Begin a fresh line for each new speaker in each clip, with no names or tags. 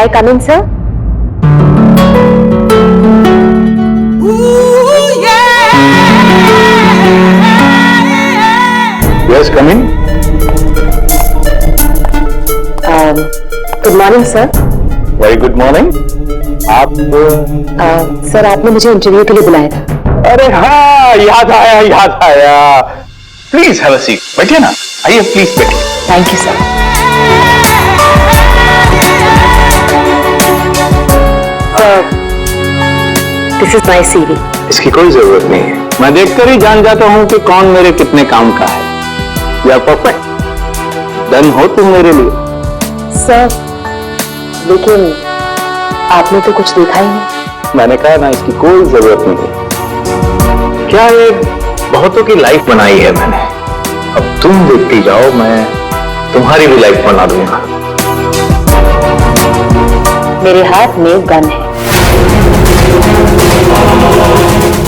I come in, sir?
Yes, come in.
Good morning, sir.
Very good morning. आप
sir आपने मुझे interview के लिए बुलाया था।
अरे हाँ, याद आया। Please have a seat. बैठिए ना, आइए प्लीज बैठिए।
Thank you sir. This is my CV।
इसकी कोई जरूरत नहीं है, मैं देखकर ही जान जाता हूँ कि कौन मेरे कितने काम का है। यू आर परफेक्ट, डन हो तुम मेरे लिए।
सर लेकिन आपने तो कुछ देखा ही नहीं।
मैंने कहा ना, इसकी कोई जरूरत नहीं है। क्या ये बहुतों की लाइफ बनाई है मैंने, अब तुम देखती जाओ, मैं तुम्हारी भी लाइफ बना दूंगा।
मेरे हाथ में गन है,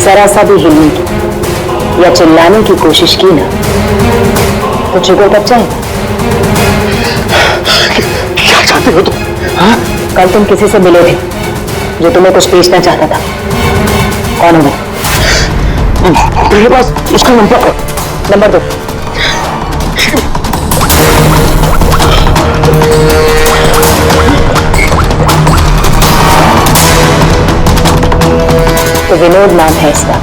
जरा सा भी हिलने की या चिल्लाने की कोशिश की ना तो जुगर बच जाएगा।
क्या चाहते हो तुम? हाँ?
कल तुम किसी से मिले थे जो तुम्हें कुछ बेचना चाहता था, कौन है वो?
मेरे पास उसका
नंबर दो। तो विनोद नाम है इसका।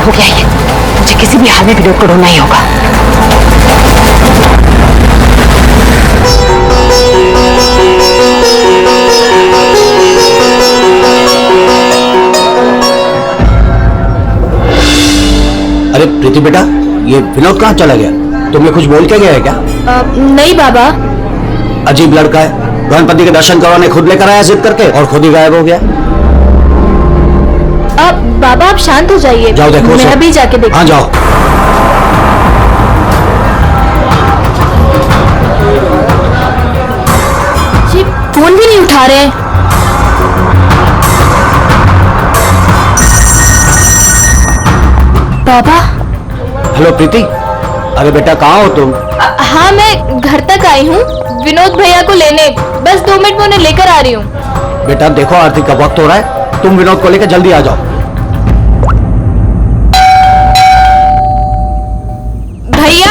हो गया ये, मुझे किसी भी हाल में विनोद को ढूंढना ही होगा।
अरे प्रीति बेटा, ये विनोद कहाँ चला गया? तुम्हें कुछ बोल के गया है क्या?
नहीं बाबा।
अजीब लड़का है, गणपति के दर्शन करवाने खुद लेकर आया जिद करके और खुद ही गायब हो गया।
बाबा आप शांत हो जाइए,
जाओ देखो,
मैं अभी जाके देखूं।
हाँ जाओ।
जी फोन भी नहीं उठा रहे। बाबा।
हेलो प्रीति, अरे बेटा कहाँ हो तुम?
हाँ मैं घर तक आई हूँ, विनोद भैया को लेने, बस 2 मिनट में उन्हें लेकर आ रही हूँ।
बेटा देखो आरती का वक्त हो रहा है, तुम विनोद को लेकर जल्दी आ जाओ।
भैया।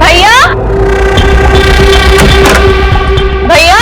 भैया भैया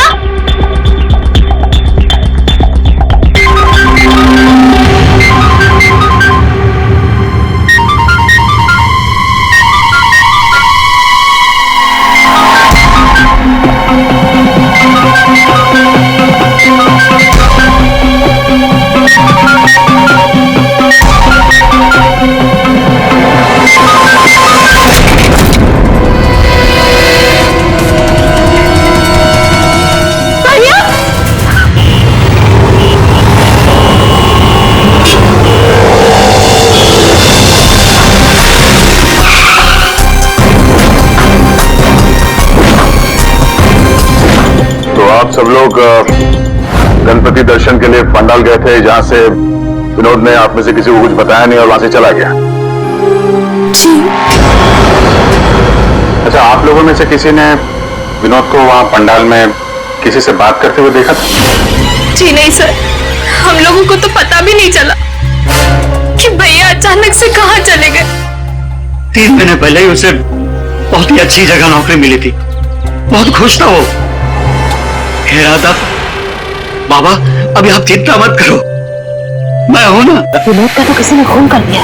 आप सब लोग गणपति दर्शन के लिए पंडाल गए थे, जहां से विनोद ने आप में से किसी को कुछ बताया नहीं और वहां से चला गया। अच्छा, आप लोगों में से किसी ने विनोद को वहां पंडाल में किसी से बात करते हुए देखा था?
जी नहीं सर, हम लोगों को तो पता भी नहीं चला कि भैया अचानक से कहाँ चले गए।
3 महीने पहले ही उसे बहुत ही अच्छी जगह नौकरी मिली थी, बहुत खुश था वो। कह रहा था बाबा अभी आप चिंता मत करो, मैं हूं ना।
विनोद का तो किसी ने खून कर दिया,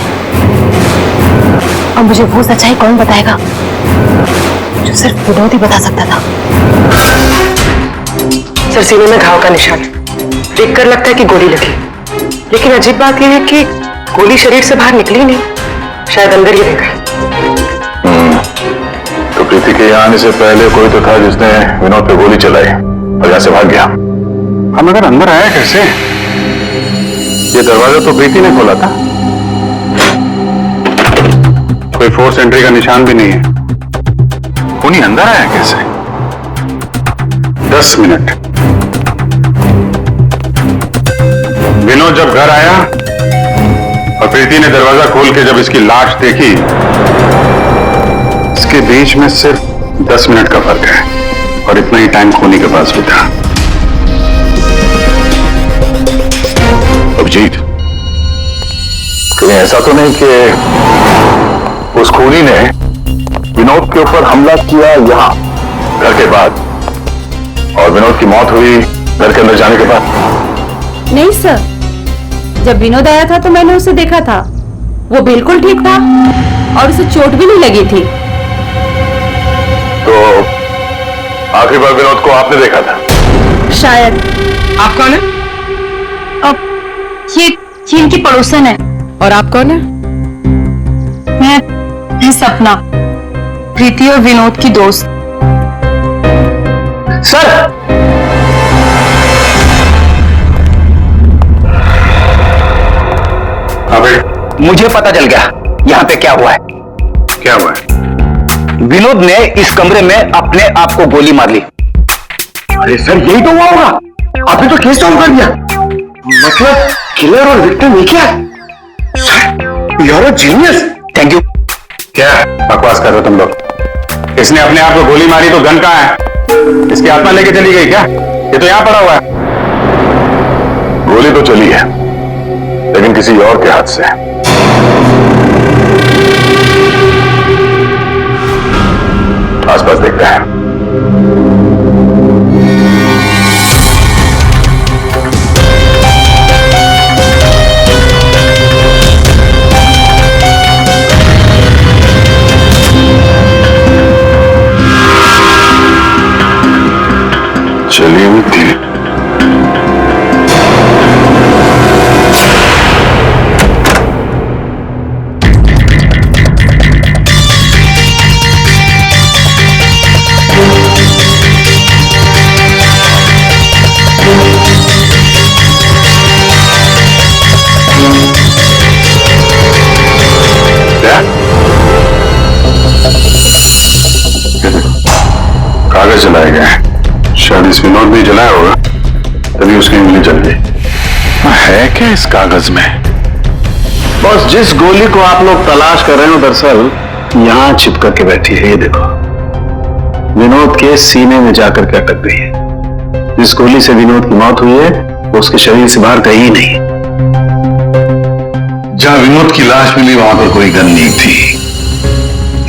और मुझे वो सच्चाई कौन बताएगा जो सिर्फ विनोद ही बता सकता था।
सर, सीने में घाव का निशान देखकर लगता है कि गोली लगी, लेकिन अजीब बात यह है कि गोली शरीर से बाहर निकली नहीं, शायद अंदर ही रह गई।
तो प्रीति के यहाँ आने से पहले कोई तो था जिसने विनोद पे गोली चलाई और यहाँ से भाग गया। हम अगर अंदर आया कैसे? ये दरवाजा तो प्रीति ने खोला था, कोई फोर्स एंट्री का निशान भी नहीं है। उन्हीं अंदर आया कैसे? 10 मिनट। विनोद जब घर आया और प्रीति ने दरवाजा खोल के जब इसकी लाश देखी, इसके बीच में सिर्फ 10 मिनट का फर्क है, और इतना ही टाइम खोनी के पास भी था। अभिजीत, कहीं ऐसा तो नहीं कि उस खूनी ने विनोद के ऊपर हमला किया यहाँ घर के बाद, और विनोद की मौत हुई घर के अंदर जाने के बाद?
नहीं सर, जब विनोद आया था तो मैंने उसे देखा था, वो बिल्कुल ठीक था और उसे चोट भी नहीं लगी थी।
तो आखिरी बार विनोद को आपने देखा था?
शायद।
आप कौन है?
अब ये इनकी पड़ोसन है।
और आप कौन है?
मैं सपना, प्रीति और विनोद की दोस्त।
सर,
अबे
मुझे पता चल गया यहाँ पे क्या हुआ है।
क्या हुआ है?
विनोद ने इस कमरे में अपने आप को गोली मार ली।
अरे सर, यही तो हुआ होगा, आपने तो केस सॉल्व कर दिया। मतलब किलर और विक्टिम एक ही है। You are a genius.
Thank you.
क्या बकवास कर रहे हो तुम लोग? इसने अपने आप को गोली मारी तो गन कहाँ है? इसकी आत्मा लेके चली गई क्या? ये तो यहां पड़ा हुआ है। गोली तो चली है, लेकिन किसी और के हाथ से। आसपास देखते हैं। चलिए मिट्टी। क्या? कागज जलाए गए, शायद इस विनोद ने जलाया होगा, तभी उसकी उंगली जल गई। है क्या इस कागज में? बस जिस गोली को आप लोग तलाश कर रहे हो दरअसल यहां चिपक के बैठी है। ये देखो, विनोद के सीने में जाकर के अटक गई है। जिस गोली से विनोद की मौत हुई है वो उसके शरीर से बाहर कहीं नहीं।
जहां विनोद की लाश मिली वहां पर कोई गन नहीं थी।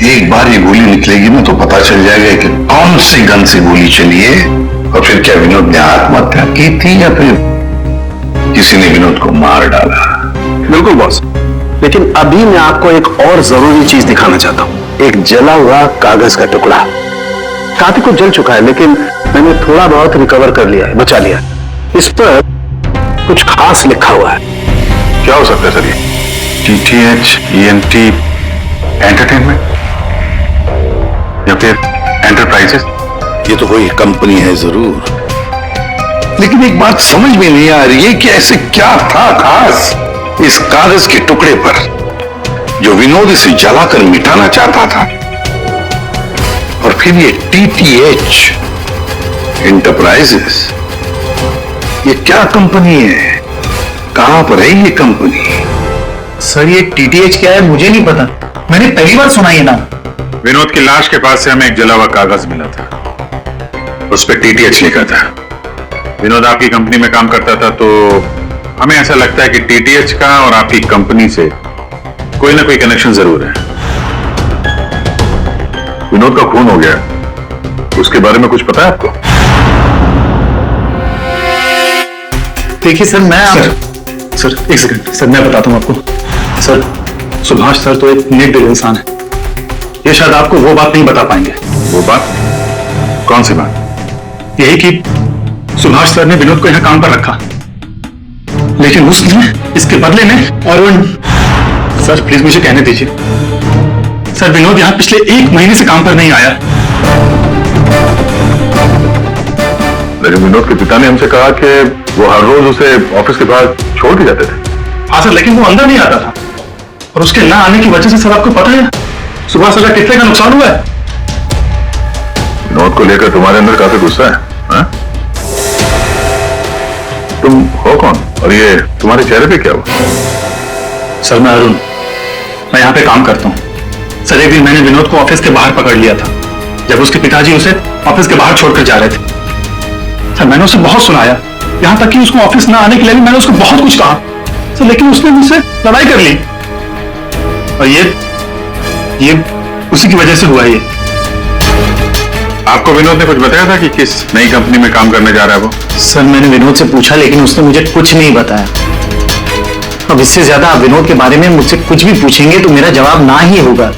एक बार ये गोली निकलेगी ना तो पता चल जाएगा कि कौन सी गन से गोली चली है, और फिर क्या विनोद ने आत्महत्या की थी या फिर किसी ने विनोद को मार डाला।
बिल्कुल बॉस, लेकिन अभी मैं आपको एक और जरूरी चीज दिखाना चाहता हूं। एक जला हुआ कागज का टुकड़ा। काफी कुछ जल चुका है, लेकिन मैंने थोड़ा बहुत रिकवर कर लिया है, बचा लिया। इस पर कुछ खास लिखा हुआ है। क्या हो सकता है सर? ये TTH ENT एंटरटेनमेंट या फिर एंटरप्राइजेस?
ये तो कोई कंपनी है जरूर, लेकिन एक बात समझ में नहीं आ रही है कि ऐसे क्या था खास इस कागज के टुकड़े पर जो विनोद इसे जलाकर मिटाना चाहता था। और फिर ये TTH इंटरप्राइजेस? ये क्या कंपनी है? कहां पर है ये कंपनी?
सर ये टीटीएच क्या है मुझे नहीं पता, मैंने पहली बार सुना ये नाम।
विनोद की लाश के पास से हमें एक जला हुआ कागज मिला था, उस पर टीटीएच लिखा था। विनोद आपकी कंपनी में काम करता था, तो हमें ऐसा लगता है कि टीटीएच का और आपकी कंपनी से कोई ना कोई कनेक्शन जरूर है।
विनोद का खून हो गया, उसके बारे में कुछ पता है आपको?
देखिए सर, सर एक सेकंड सर, मैं बताता हूं आपको। सर सुभाष सर तो एक नेक दिल इंसान है, ये शायद आपको वो बात नहीं बता पाएंगे।
वो बात? कौन सी बात?
यही कि सुभाष सर ने विनोद को यहां काम पर रखा, लेकिन उसने इसके बदले में अरुण। सर प्लीज मुझे कहने दीजिए। सर विनोद यहां पिछले 1 महीने से काम पर नहीं आया।
लेकिन विनोद के पिता ने हमसे कहा कि वो हर रोज उसे ऑफिस के बाहर छोड़ के जाते थे।
हाँ सर, लेकिन वो अंदर नहीं आता था, और उसके ना आने की वजह से सर आपको पता है सुभाष सर का कितने का नुकसान हुआ है।
विनोद को लेकर तुम्हारे अंदर काफी गुस्सा है, हाँ? तुम हो कौन और ये तुम्हारे चेहरे पे क्या हुआ?
सर मैं अरुण, मैं यहाँ पे काम करता हूँ। सर एक दिन मैंने विनोद को ऑफिस के बाहर पकड़ लिया था, जब उसके पिताजी उसे ऑफिस के बाहर छोड़कर जा रहे थे। सर मैंने उसे बहुत सुनाया, यहाँ तक कि उसको ऑफिस ना आने के लिए भी मैंने उसको बहुत कुछ कहा सर, लेकिन उसने मुझसे लड़ाई कर ली, और ये उसी की वजह से हुआ ये।
आपको विनोद ने कुछ बताया था कि किस नई कंपनी में काम करने जा रहा है वो?
सर मैंने विनोद से पूछा, लेकिन उसने मुझे कुछ नहीं बताया। अब इससे ज्यादा आप विनोद के बारे में मुझसे कुछ भी पूछेंगे तो मेरा जवाब ना ही होगा।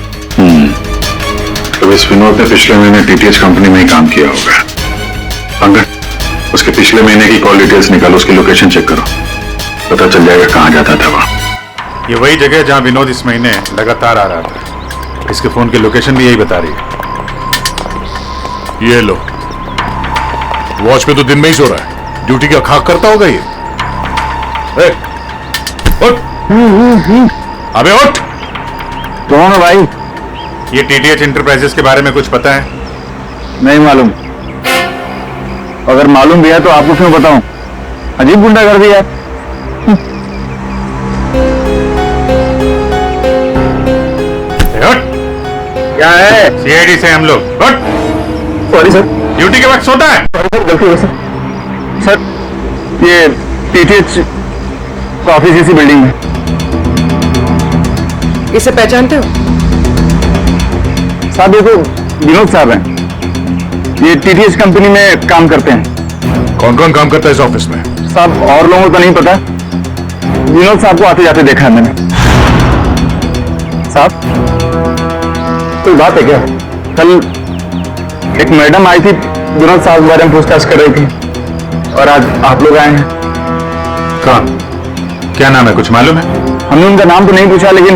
तो इस विनोद ने पिछले महीने टीटीएच कंपनी में ही काम किया होगा। पंकज, उसके पिछले महीने की कॉल डिटेल्स निकालो, उसकी लोकेशन चेक करो, पता चल जाएगा कहां जाता था वहां।
ये वही जगह है जहां विनोद इस महीने लगातार आ रहा था। इसके फोन की लोकेशन भी यही बता रही है।
ये लो, वॉच पे तो दिन में ही सो रहा है, ड्यूटी का खाक करता होगा ये। उठ, अबे उठ।
कौन है भाई?
ये टीटीएच इंटरप्राइजेस के बारे में कुछ पता है?
नहीं मालूम। अगर मालूम भी है तो आपको क्यों बताऊं? अजीब गुंडागर्दी है। क्या है?
सीआईडी से हम लोग।
सॉरी सर,
ड्यूटी के वक्त सोता है।
गलती हो सर। सर ये टीटीएच का ऑफिस इसी बिल्डिंग में।
इसे पहचानते हो?
साहब ये तो विनोद साहब हैं, ये टीटीएच कंपनी में काम करते हैं।
कौन कौन काम करता है इस ऑफिस में?
साहब और लोगों को तो नहीं पता, विनोद साहब को आते जाते देखा है मैंने। साहब कोई बात है क्या? कल एक मैडम आई थी, विनोद साहब के बारे में पूछताछ कर रही थी, और आज आप लोग आए हैं।
कौन? क्या नाम है, कुछ मालूम है?
हमने उनका नाम तो नहीं पूछा, लेकिन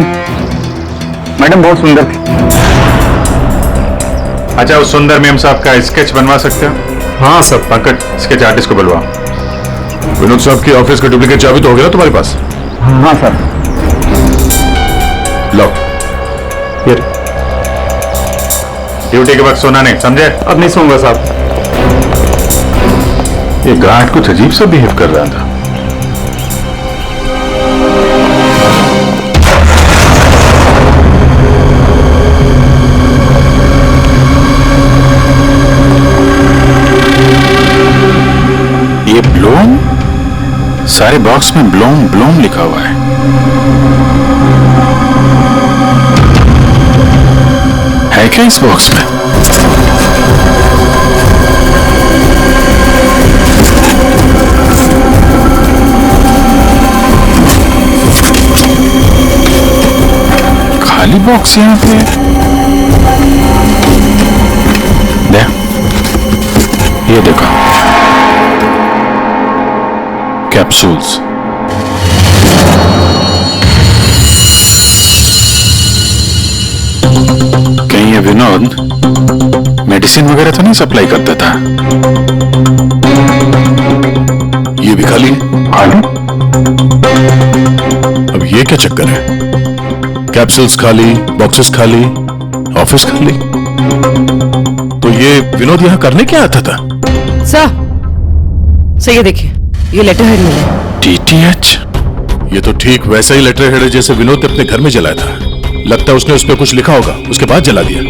मैडम बहुत सुंदर थी।
अच्छा, उस सुंदर मैम साहब का स्केच बनवा सकते हो?
हाँ सर।
पंकज, स्केच आर्टिस्ट को बुलवाओ।
विनोद साहब की ऑफिस का डुप्लीकेट चाबी तो हो गया ना तुम्हारे पास?
हाँ सर।
लो,
ये ड्यूटी के वक्त सोना नहीं, समझे?
अब नहीं सोऊंगा साहब।
ये गार्ड कुछ अजीब सा बिहेव कर रहा था। ये ब्लोम, सारे बॉक्स में ब्लोम ब्लोम लिखा हुआ है। है क्या इस बॉक्स में? खाली बॉक्स यहाँ पे दे, ये देखो, कैप्सूल्स। कहीं ये विनोद मेडिसिन वगैरह तो नहीं सप्लाई करता था?
ये भी खाली है। अब ये क्या चक्कर है? कैप्सूल्स खाली, बॉक्सेस खाली, ऑफिस खाली। तो ये विनोद यहां करने क्या आता था?
सर ये देखिए, ये लेटर हेड मिला है।
DTH? ये तो ठीक वैसा ही लेटर हेड है जैसे विनोद ने अपने घर में जलाया था। लगता है उसने उस पर कुछ लिखा होगा, उसके बाद जला दिया।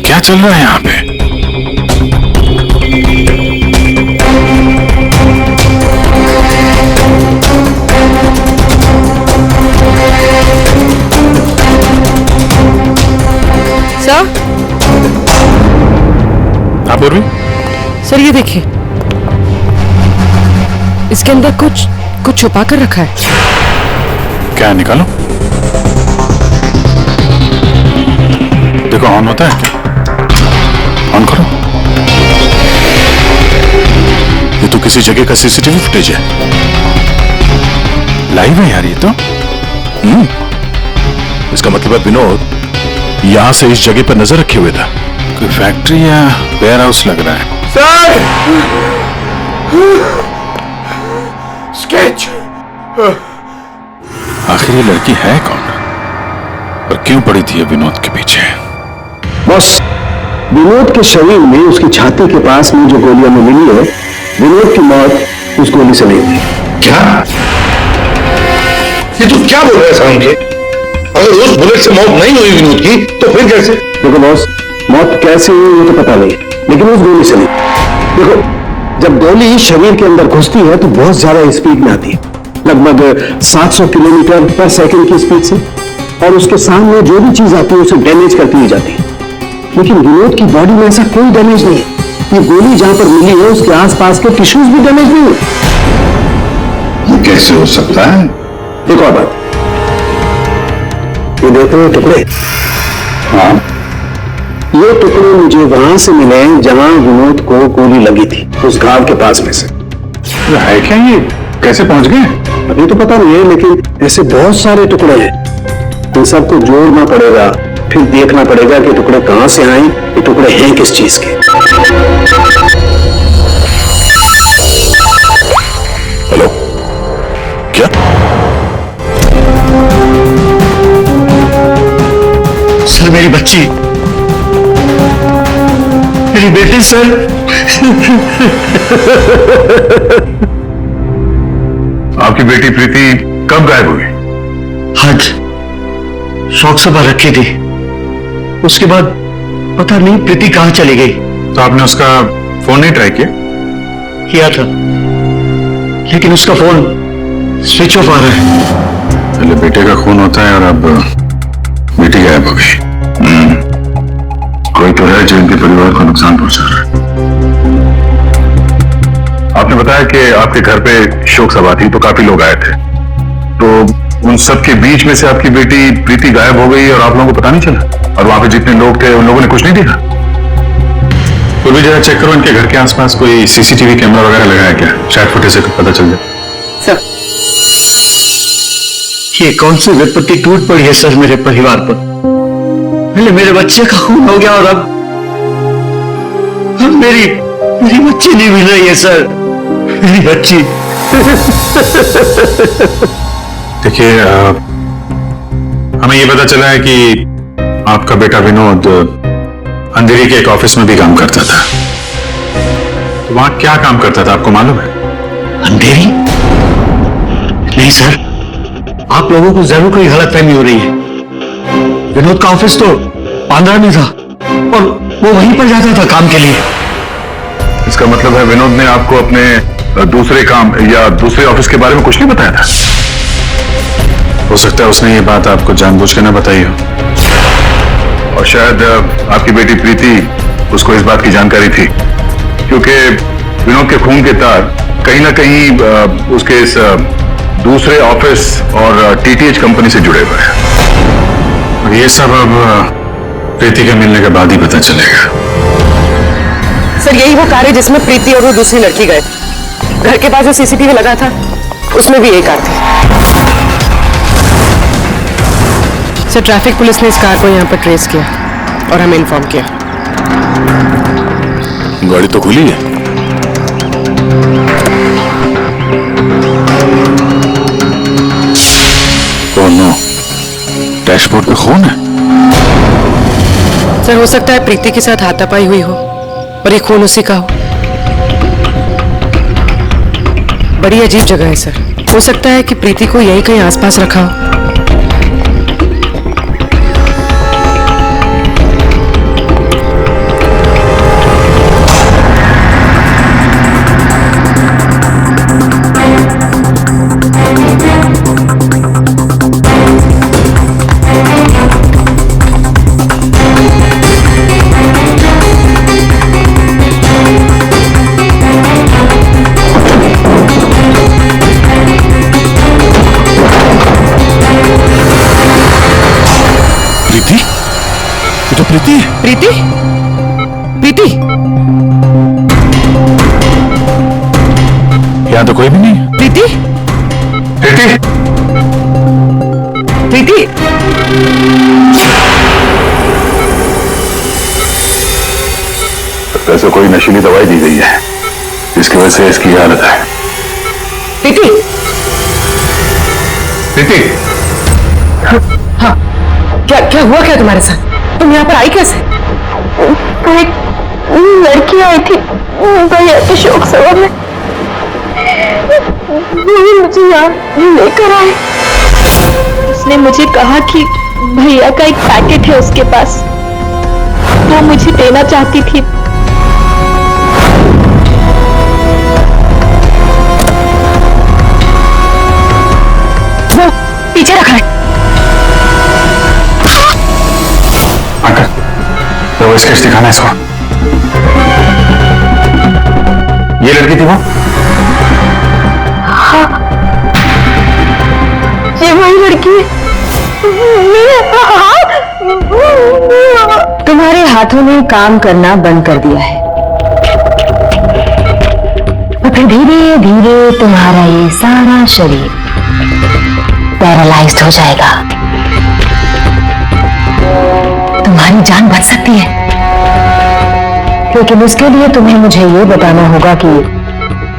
क्या चल रहा है यहाँ पे?
सर
आप बोल रही?
सर ये देखिए, इसके अंदर कुछ छुपा कर रखा है।
क्या निकालो? देखो ऑन होता है क्या? ऑन करो। ये तो किसी जगह का सीसीटीवी फुटेज है। लाइव है यार ये तो।
इसका मतलब है विनोद यहां से इस जगह पर नजर रखे हुए था।
कोई फैक्ट्री या वेयर हाउस लग रहा है।
सर! स्केच!
आखिर ये लड़की है कौन और क्यों पड़ी थी ये विनोद के पीछे?
बस विनोद के शरीर में उसकी छाती के पास में जो गोलियां में मिली है, विनोद की मौत उस गोली से नहीं हुई।
क्या? ये तू क्या बोल रहा है साहब के? अगर उस बुलेट से मौत नहीं हुई विनोद की तो फिर कैसे?
देखो बॉस, मौत कैसे हुई वो तो पता नहीं, लेकिन उस गोली से नहीं। देखो, जब गोली शरीर के अंदर घुसती है तो बहुत ज्यादा स्पीड में आती है, लगभग 700 किलोमीटर पर सेकंड की स्पीड से, और उसके सामने जो भी चीज आती है उसे डैमेज करती ही जाती है। लेकिन विनोद की बॉडी में ऐसा कोई डैमेज नहीं है। ये गोली जहां पर मिली है उसके आसपास के टिश्यूज भी डैमेज नहीं हुए।
ये कैसे हो सकता है?
एक और बात, ये देख रहे हो टुकड़े?
हाँ,
ये टुकड़े मुझे वहां से मिले जहां विनोद को गोली लगी थी, उस घाव के पास में से।
है क्या ये? कैसे पहुंच गए?
अभी तो पता नहीं है, लेकिन ऐसे बहुत सारे टुकड़े हैं। इन सबको जोड़ना पड़ेगा, फिर देखना पड़ेगा कि टुकड़े कहां से आए, ये टुकड़े हैं किस चीज के।
हेलो, क्या?
सर मेरी बच्ची, मेरी बेटी सर।
आपकी बेटी प्रीति कब गायब हुई?
आज शौक सभा रखी थी, उसके बाद पता नहीं प्रीति कहां चली गई।
तो आपने उसका फोन नहीं ट्राई
किया था, लेकिन उसका फोन स्विच ऑफ आ रहा है।
पहले बेटे का खून होता है और अब बेटी गायब हो गई। कोई तो है जो इनके परिवार को नुकसान पहुंचा रहा है। आपने बताया कि आपके घर पे शोक सभा थी तो काफी लोग आए थे, तो उन सब के बीच में से आपकी बेटी प्रीति गायब हो गई और आप लोगों को पता नहीं चला? और वहां पे जितने लोग थे उन लोगों ने कुछ नहीं देखा? तो भी जरा चेक करो इनके घर के आसपास कोई सीसीटीवी कैमरा वगैरह लगा है क्या? शायद फुटेज से पता चल जाए।
सर
ये कौन सी विपत्ति टूट पड़ी है सर मेरे परिवार पर। पहले मेरे बच्चे का खून हो गया और अब मेरी बच्ची नहीं मिल रही है सर, मेरी बच्ची।
देखिए, हमें ये पता चला है कि आपका बेटा विनोद अंधेरी के एक ऑफिस में भी काम करता था। तो वहां क्या काम करता था आपको मालूम है?
अंधेरी? नहीं सर, आप लोगों को जरूर कोई गलतफहमी हो रही है। विनोद का ऑफिस तो बांद्रा में था और वो वहीं पर जाता था काम के लिए।
इसका मतलब है विनोद ने आपको अपने दूसरे काम या दूसरे ऑफिस के बारे में कुछ नहीं बताया था? हो सकता है उसने ये बात आपको जानबूझ के ना बताई हो, और शायद आपकी बेटी प्रीति उसको इस बात की जानकारी थी, क्योंकि विनोद के खून के तार कहीं ना कहीं उसके इस दूसरे ऑफिस और टीटीएच कंपनी से जुड़े हुए हैं। और ये सब अब प्रीति के मिलने के बाद ही पता चलेगा।
सर यही वो कार है जिसमें प्रीति और वो दूसरी लड़की गए। घर के पास जो सीसीटीवी लगा था उसमें भी यही कार थी। सर ट्रैफिक पुलिस ने इस कार को यहाँ पर ट्रेस किया और हमें इन्फॉर्म किया।
गाड़ी तो खुली है।
ओह नो, डैशबोर्ड पे खून है।
सर हो सकता है प्रीति के साथ हाथापाई हुई हो, और ये खून उसी का हो। बड़ी अजीब जगह है सर। हो सकता है कि प्रीति को यहीं कहीं आसपास रखा हो।
प्रीति
प्रीति प्रीति
यहाँ तो कोई भी नहीं।
प्रीति
प्रीति
प्रीति
वैसे कोई नशीली दवाई दी गई है जिसकी वजह से इसकी हालत है।
प्रीति
प्रीति
हाँ क्या क्या हुआ क्या तुम्हारे साथ? तुम यहाँ पर आई कैसे?
एक लड़की आई थी भैया के शोक सभा में, वो मुझे यहाँ लेकर आए। उसने मुझे कहा कि भैया का एक पैकेट है उसके पास, वो मुझे देना चाहती थी।
वो पीछे रखा है।
तो स्केच दिखाना इसको। ये लड़की थी वो?
हाँ, ये वही लड़की है।
तुम्हारे हाथों ने काम करना बंद कर दिया है और फिर धीरे धीरे तुम्हारा ये सारा शरीर पैरालाइज्ड हो जाएगा। तुम्हारी जान बच सकती है, लेकिन उसके लिए तुम्हें मुझे ये बताना होगा कि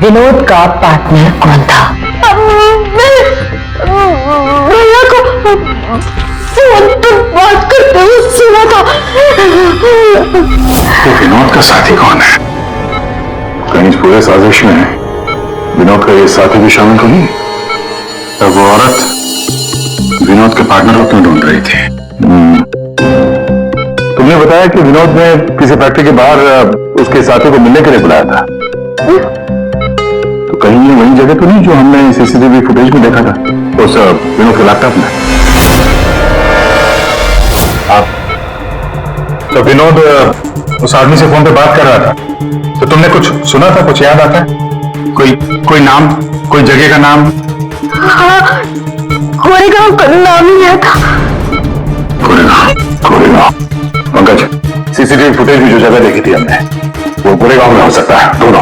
विनोद का पार्टनर कौन था।
भैया को फोन पर बात करते हुए सुना था।
तो विनोद का साथी कौन है? कहीं इस पूरे साजिश में विनोद का ये साथी भी शामिल तो नहीं? तब वो औरत विनोद के पार्टनर को क्यों ढूंढ रही थी? तुमने बताया कि विनोद ने किसी फैक्ट्री के बाहर उसके साथी को मिलने के लिए बुलाया था। तो कहीं ये वही जगह तो नहीं जो हमने सीसीटीवी फुटेज में देखा था उस विनोद के लैपटॉप में?
तो विनोद उस आदमी से फोन पे बात कर रहा था, तो तुमने कुछ सुना था? कुछ याद आता है? कोई नाम, कोई जगह का नाम?
हाँ, कोरेगांव का नाम ही लिया था।
कोरेगांव। पंकज, सीसीटीवी फुटेज में जो जगह देखी थी हमने वो कोरेगांव में हो सकता है। दोनों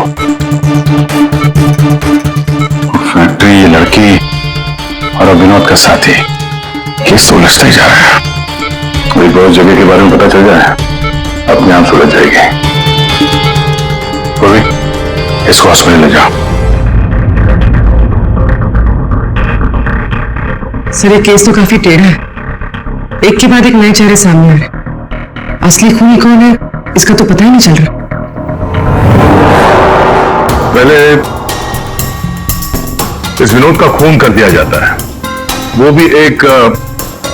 फैक्ट्री, ये लड़की और विनोद का साथी किस सुलझते जा रहा है। कोई बहुत जगह के बारे में पता चल जाए अपने आप सुलझ जाएगी। पूर्वी, इसको हॉस्पिटल ले जाओ।
सर ये केस तो काफी टेढ़ा है, एक के बाद एक नए चेहरे सामने आ रहे। असली खूनी कौन है इसका तो पता ही नहीं चल रहा।
पहले इस विनोद का खून कर दिया जाता है, वो भी एक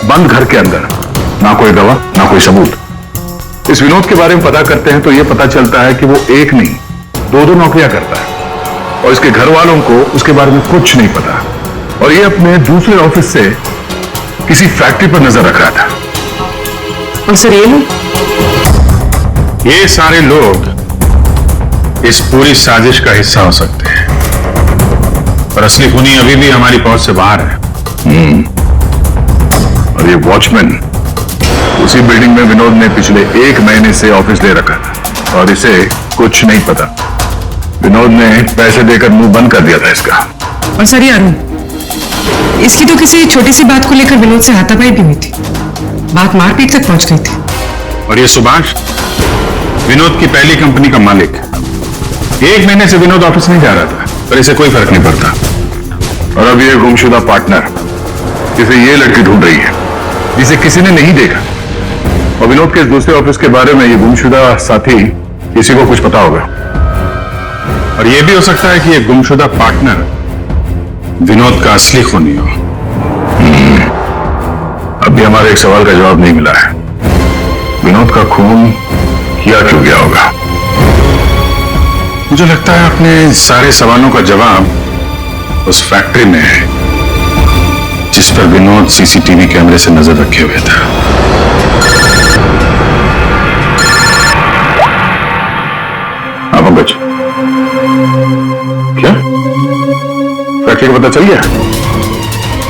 बंद घर के अंदर। ना कोई गवाह, ना कोई सबूत। इस विनोद के बारे में पता करते हैं तो यह पता चलता है कि वो एक नहीं दो नौकरियां करता है और इसके घर वालों को उसके बारे में कुछ नहीं पता, और ये अपने दूसरे ऑफिस से किसी फैक्ट्री पर नजर रख रहा था।
और सर
ये सारे लोग इस पूरी साजिश का हिस्सा हो सकते हैं, पर असली खूनी अभी भी हमारी पहुंच से बाहर है।
और ये वॉचमैन उसी बिल्डिंग में विनोद ने पिछले 1 महीने से ऑफिस ले रखा था और इसे कुछ नहीं पता। विनोद ने पैसे देकर मुंह बंद कर दिया था इसका।
और सर ये अरुण, इसकी तो किसी छोटी सी बात को लेकर विनोद से हाथापाई भी हुई थी, बात मारपीट तक पहुंच गई थी।
और ये सुभाष विनोद की पहली कंपनी का मालिक। 1 महीने से विनोद ऑफिस नहीं जा रहा था, पर इसे कोई फर्क नहीं पड़ता।
और अब ये गुमशुदा पार्टनर जिसे ये लड़की ढूंढ रही है, जिसे किसी ने नहीं देखा, और विनोद के इस दूसरे ऑफिस के बारे में ये गुमशुदा साथी
किसी को कुछ पता होगा, और यह भी हो सकता है कि ये गुमशुदा पार्टनर विनोद का असली खूनी हो। अभी हमारे एक सवाल का जवाब नहीं मिला है, विनोद का खून किया क्यों गया होगा? मुझे लगता है अपने सारे सवालों का जवाब उस फैक्ट्री में है जिस पर विनोद सीसीटीवी कैमरे से नजर रखे हुए था। हाँ पंकज, क्या फैक्ट्री का पता चल गया?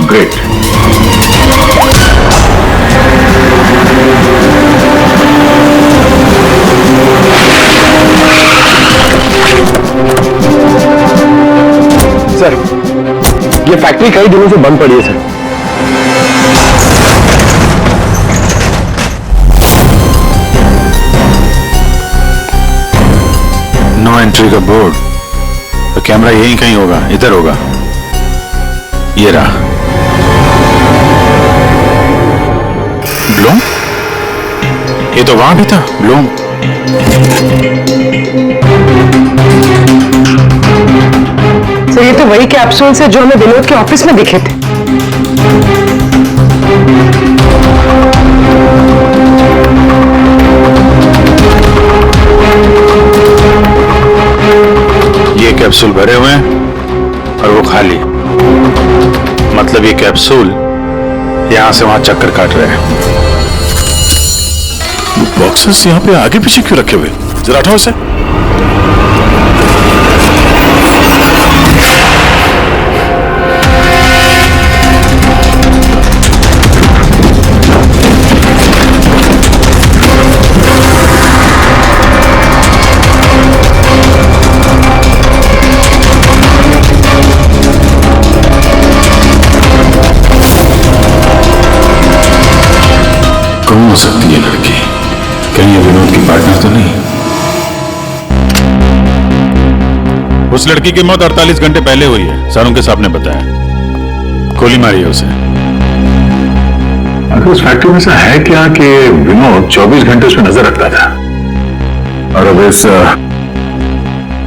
ग्रेट।
सर, ये फैक्ट्री कई दिनों से बंद पड़ी है सर।
नो एंट्री का बोर्ड, तो कैमरा यहीं कहीं होगा, इधर होगा। ये रहा। ब्लूम? ये तो वहां भी था, ब्लूम।
सर, ये तो वही कैप्सूल है जो हमें विनोद के ऑफिस में दिखे थे।
ये कैप्सूल भरे हुए हैं और वो खाली। मतलब ये कैप्सूल यहां से वहां चक्कर काट रहे हैं। बॉक्सेस यहां पे आगे पीछे क्यों रखे हुए? जरा हटाओ इसे।
कौन हो सकती है लड़की? कहीं ये विनोद की पार्टनर तो नहीं?
उस लड़की की मौत 48 घंटे पहले हुई है, सारुण के साहब ने बताया। गोली मारी है उसे।
आखिर उस फैक्ट्री में से है क्या कि विनोद 24 घंटे उसमें नजर रखता था, और अब इस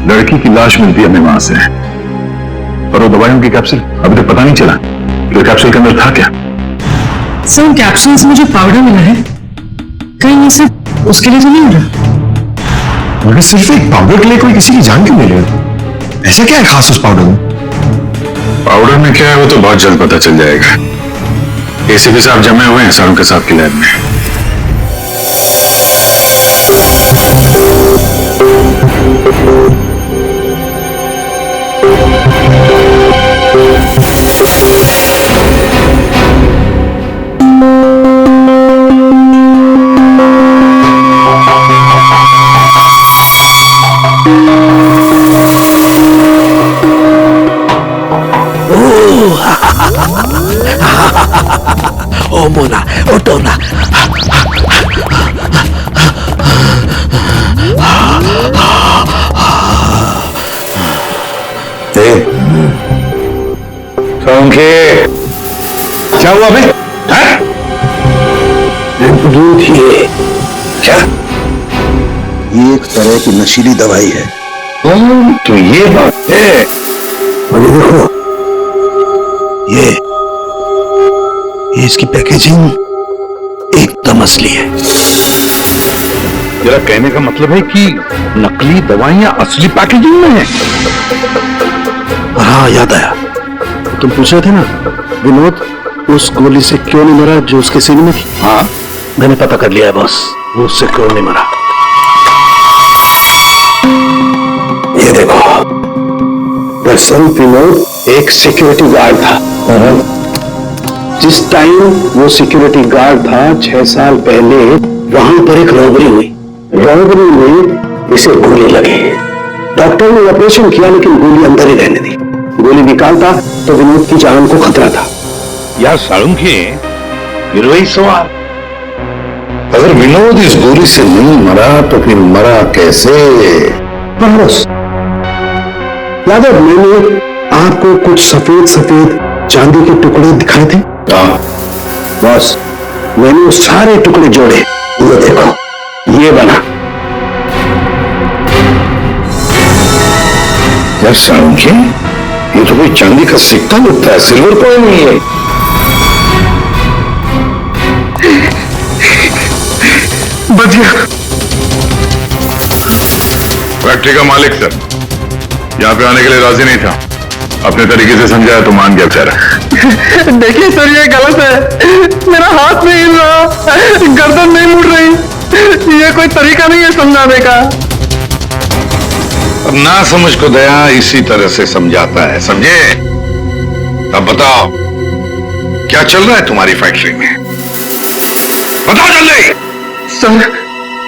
लड़की की लाश मिलती है हमें वहां से, और वो दवाइयों की कैप्सूल अभी तक पता नहीं चला कि कैप्सूल के अंदर था क्या।
सर, उन कैप्सूल्स में जो पाउडर मिला है, कहीं ये सिर्फ उसके लिए तो नहीं हो रहा?
मगर सिर्फ एक पाउडर के लिए कोई किसी की जान क्यों ले रहे हो? ऐसा क्या है खास उस पाउडर में?
पाउडर में क्या है वो तो बहुत जल्द पता चल जाएगा। एसीपी साहब जमे हुए हैं सारुण के साहब की लैब में।
ओ मोना, ओ टोना।
सोंखे,
क्या हुआ बे?
दूध ये क्या?
एक तरह की नशीली दवाई है।
तो ये बात है।
और ये देखो, ये इसकी पैकेजिंग एकदम असली है।
जरा कहने का मतलब है कि नकली दवाइयां असली पैकेजिंग में हैं।
हाँ, याद आया, तुम पूछ रहे थे ना विनोद उस गोली से क्यों नहीं मरा जो उसके सीने में थी। हाँ, मैंने पता कर लिया है बॉस, वो उससे क्यों नहीं मरा। ये देखो, दरअसल विनोद एक सिक्योरिटी गार्ड था। जिस टाइम वो सिक्योरिटी गार्ड था 6 साल पहले वहां पर एक रॉबरी हुई। रॉबरी में इसे गोली लगी। डॉक्टर ने ऑपरेशन किया लेकिन गोली अंदर ही रहने दी। गोली निकालता तो विनोद की जान को खतरा था।
यार सारुण के फिर वही सवाल, अगर विनोद इस गोली से नहीं मरा तो फिर मरा कैसे?
बस यादव, मैंने आपको कुछ सफेद सफेद चांदी के टुकड़े दिखाए थे। बस मैंने उस सारे टुकड़े जोड़े, ये देखो, ये बना।
यार सालुंखे, ये तो कोई चांदी का सिक्का लगता है, सिल्वर कॉइन नहीं है।
बढ़िया। फैक्ट्री का मालिक सर यहाँ पे आने के लिए राजी नहीं था। अपने तरीके से समझाया तो मान गया बेचारा।
देखिए सर, ये गलत है। मेरा हाथ नहीं हिल रहा, गर्दन नहीं मुड़ रही। ये कोई तरीका नहीं है समझाने का।
अब ना समझ को दया इसी तरह से समझाता है, समझे? अब बताओ क्या चल रहा है तुम्हारी फैक्ट्री में? बताओ जल्दी।
सर,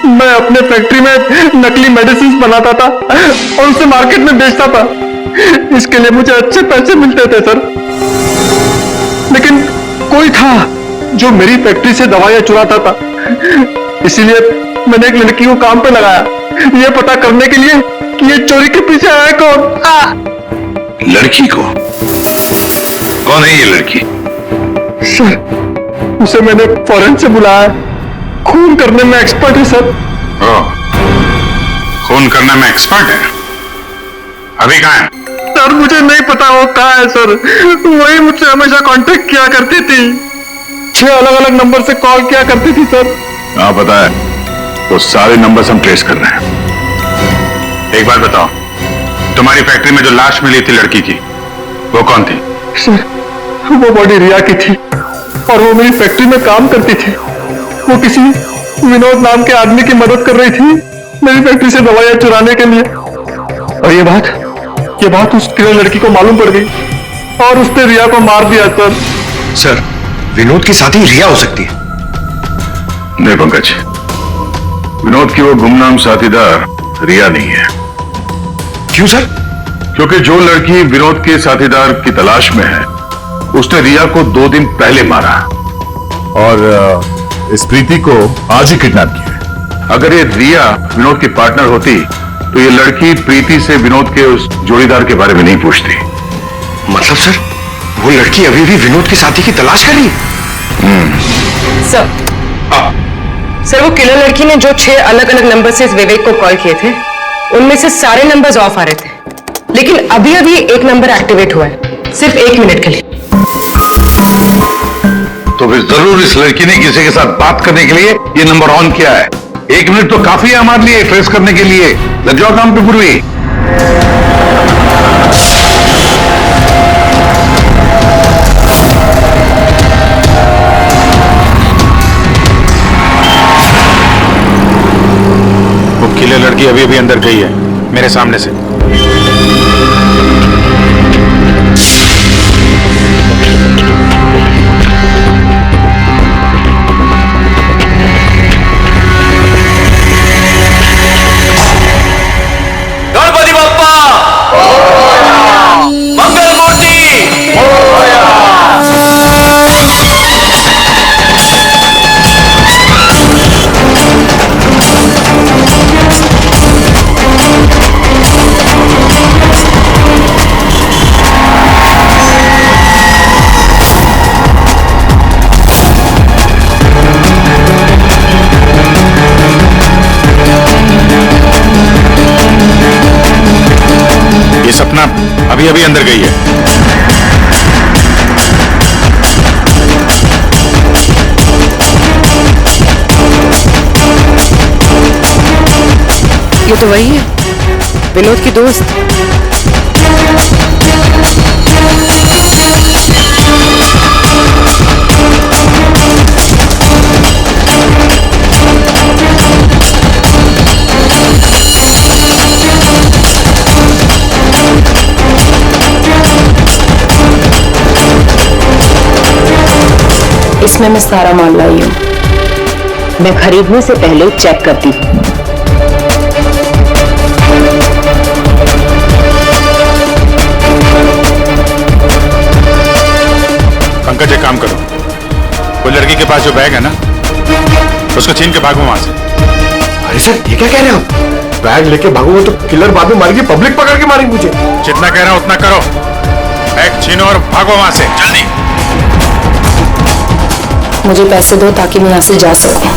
मैं अपने फैक्ट्री में नकली मेडिसिन बनाता था और उसे मार्केट में बेचता था। इसके लिए मुझे अच्छे पैसे मिलते थे सर। लेकिन कोई था जो मेरी फैक्ट्री से दवाइयां चुराता था। इसीलिए मैंने एक लड़की को काम पे लगाया, ये पता करने के लिए कि ये चोरी के पीछे आया कौन।
लड़की को? कौन है ये लड़की?
सर, उसे मैंने फॉरेन से बुलाया। खून करने में एक्सपर्ट है सर।
खून करने में एक्सपर्ट है? अभी कहाँ है?
सर, मुझे नहीं पता वो कहाँ है सर। वही मुझसे हमेशा कांटेक्ट किया करती थी। 6 अलग अलग नंबर से कॉल किया करती थी सर।
हाँ पता है, तो सारे नंबर्स हम ट्रेस कर रहे हैं। एक बात बताओ, तुम्हारी फैक्ट्री में जो लाश मिली थी लड़की की, वो कौन थी?
सर, वो बॉडी रिया की थी और वो मेरी फैक्ट्री में काम करती थी। वो किसी विनोद नाम के आदमी की मदद कर रही थी मेरी फैक्ट्री से दवाइयां चुराने के लिए। और ये बात उस किरण लड़की को मालूम पड़ गई और उसने रिया को मार दिया सर।
सर, विनोद की साथी रिया हो सकती है।
नहीं पंकज, विनोद की वो गुमनाम साथीदार रिया नहीं है।
क्यों सर?
क्योंकि जो लड़की विनोद के साथीदार की तलाश में है, उसने रिया को 2 दिन पहले मारा
और इस प्रीति को आज ही किडनैप किया।
अगर ये रिया विनोद की पार्टनर होती तो ये लड़की प्रीति से विनोद के उस जोड़ीदार के बारे में नहीं पूछती।
मतलब सर, वो लड़की अभी भी विनोद के साथी की तलाश कर रही है?
सर, वो किलर लड़की ने जो 6 अलग अलग नंबर से इस विवेक को कॉल किए थे, उनमें से सारे नंबर्स ऑफ आ रहे थे। लेकिन अभी अभी एक नंबर एक्टिवेट हुआ है, सिर्फ 1 मिनट के लिए।
तो फिर जरूर इस लड़की ने किसी के साथ बात करने के लिए ये नंबर ऑन किया है। 1 मिनट तो काफी है हमारे लिए ट्रेस करने के लिए। लग जाओ काम पे पूर्वी।
वो किले लड़की अभी अभी अंदर गई है मेरे सामने से। सपना अभी अभी अंदर गई है।
ये तो वही है, विनोद की दोस्त।
इसमें मैं सारा माल लाई हूं। मैं खरीदने से पहले चेक करती हूं।
पंकज, एक काम करो, वो लड़की के पास जो बैग है ना, उसको छीन के भागो वहां से।
अरे सर, ये क्या कह रहे हो? बैग लेके भागूंगा तो किलर बाद में मारेगी, पब्लिक पकड़ के मारेगी मुझे।
जितना कह रहा हूं उतना करो। बैग छीनो और भागो वहां से जल्दी।
मुझे पैसे दो ताकि मैं यहां से जा सकूं।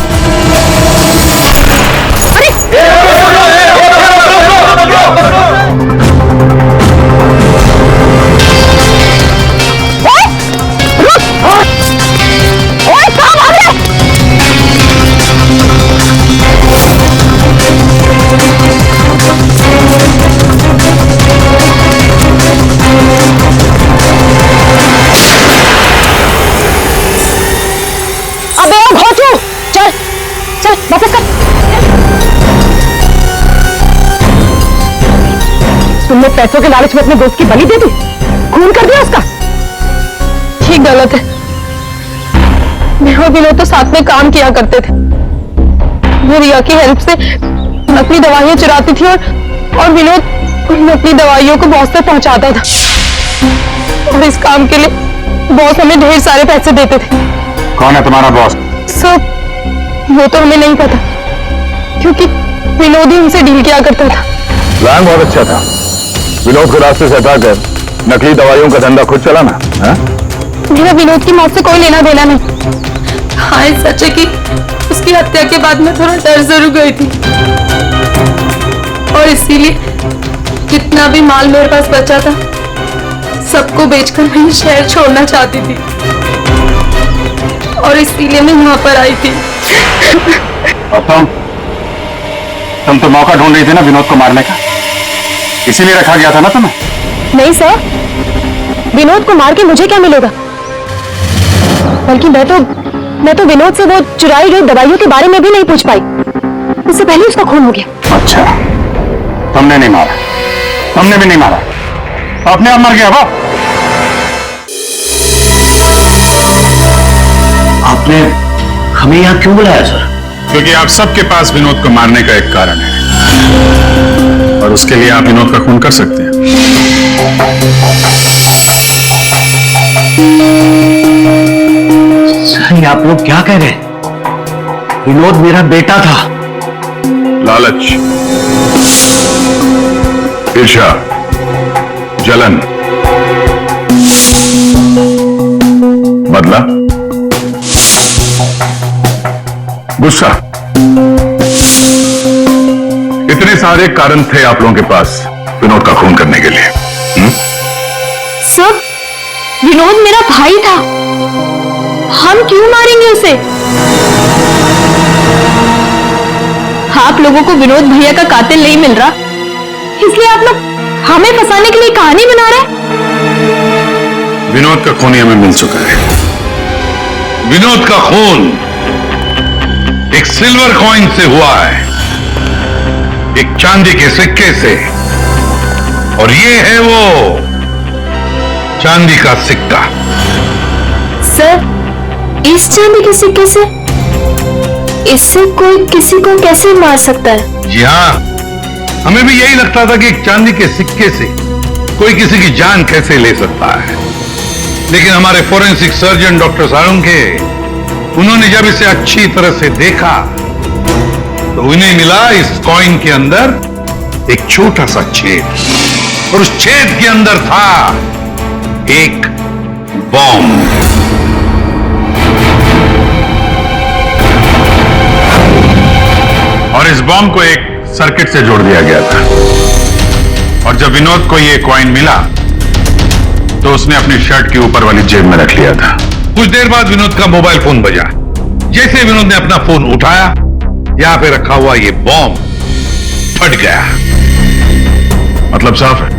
पैसों के लालच में अपने दोस्त की बलि दे दी, खून कर दिया उसका।
ये गलत है। मैं और विनोद तो साथ में काम किया करते थे। वो रिया की हेल्प से नकली दवाइयां चुराती थी और विनोद नकली दवाइयों को बॉस तक पहुंचाता था। और इस काम के लिए बॉस हमें ढेर सारे पैसे देते थे।
कौन है तुम्हारा बॉस?
सर, वो तो हमें नहीं पता, क्योंकि विनोद ही उनसे डील किया करता था।
प्लान बहुत अच्छा था, विनोद को रास्ते से हटाकर नकली दवाइयों का धंधा खुद चलाना।
मेरा विनोद की मौत से कोई लेना देना नहीं। हाँ, सच है कि उसकी हत्या के बाद मैं थोड़ा डर जरूर गई थी, और इसीलिए जितना भी माल मेरे पास बचा था सबको बेचकर मैं ये शहर छोड़ना चाहती थी, और इसीलिए मैं यहाँ पर आई थी।
तुम तो मौका ढूंढ रही थी ना विनोद को मारने का, इसीलिए रखा गया था ना तुम्हें?
नहीं सर, विनोद को मार के मुझे क्या मिलेगा? बल्कि मैं तो विनोद से वो चुराई गई दवाइयों के बारे में भी नहीं पूछ पाई, उससे पहले उसका खून हो गया।
अच्छा, तुमने नहीं मारा, तुमने भी नहीं मारा, अपने आप मर गया वो।
आपने हमें यहाँ क्यों बुलाया सर?
क्योंकि आप सबके पास विनोद को मारने का एक कारण है, और उसके लिए आप विनोद का खून कर सकते हैं।
सही, आप लोग क्या कह रहे हैं? विनोद मेरा बेटा था।
लालच, ईर्ष्या, जलन, बदला, गुस्सा, इतने सारे कारण थे आप लोगों के पास विनोद का खून करने के लिए।
सर, विनोद मेरा भाई था, हम क्यों मारेंगे उसे? आप लोगों को विनोद भैया का कातिल नहीं मिल रहा, इसलिए आप लोग हमें फंसाने के लिए कहानी बना रहे हैं।
विनोद का खून हमें मिल चुका है।
विनोद का खून एक सिल्वर कॉइन से हुआ है, एक चांदी के सिक्के से, और ये है वो चांदी का सिक्का।
सर, इस चांदी के सिक्के से? इससे कोई किसी को कैसे मार सकता है?
जी हाँ, हमें भी यही लगता था कि एक चांदी के सिक्के से कोई किसी की जान कैसे ले सकता है, लेकिन हमारे फोरेंसिक सर्जन डॉक्टर सारंगे, उन्होंने जब इसे अच्छी तरह से देखा तो उन्हें मिला इस कॉइन के अंदर एक छोटा सा छेद, और उस छेद के अंदर था एक बॉम्ब।
और इस बॉम्ब को एक सर्किट से जोड़ दिया गया था, और जब विनोद को यह कॉइन मिला तो उसने अपनी शर्ट के ऊपर वाली जेब में रख लिया था।
कुछ देर बाद विनोद का मोबाइल फोन बजा। जैसे विनोद ने अपना फोन उठाया, यहां पे रखा हुआ ये बॉम्ब फट गया।
मतलब साफ है,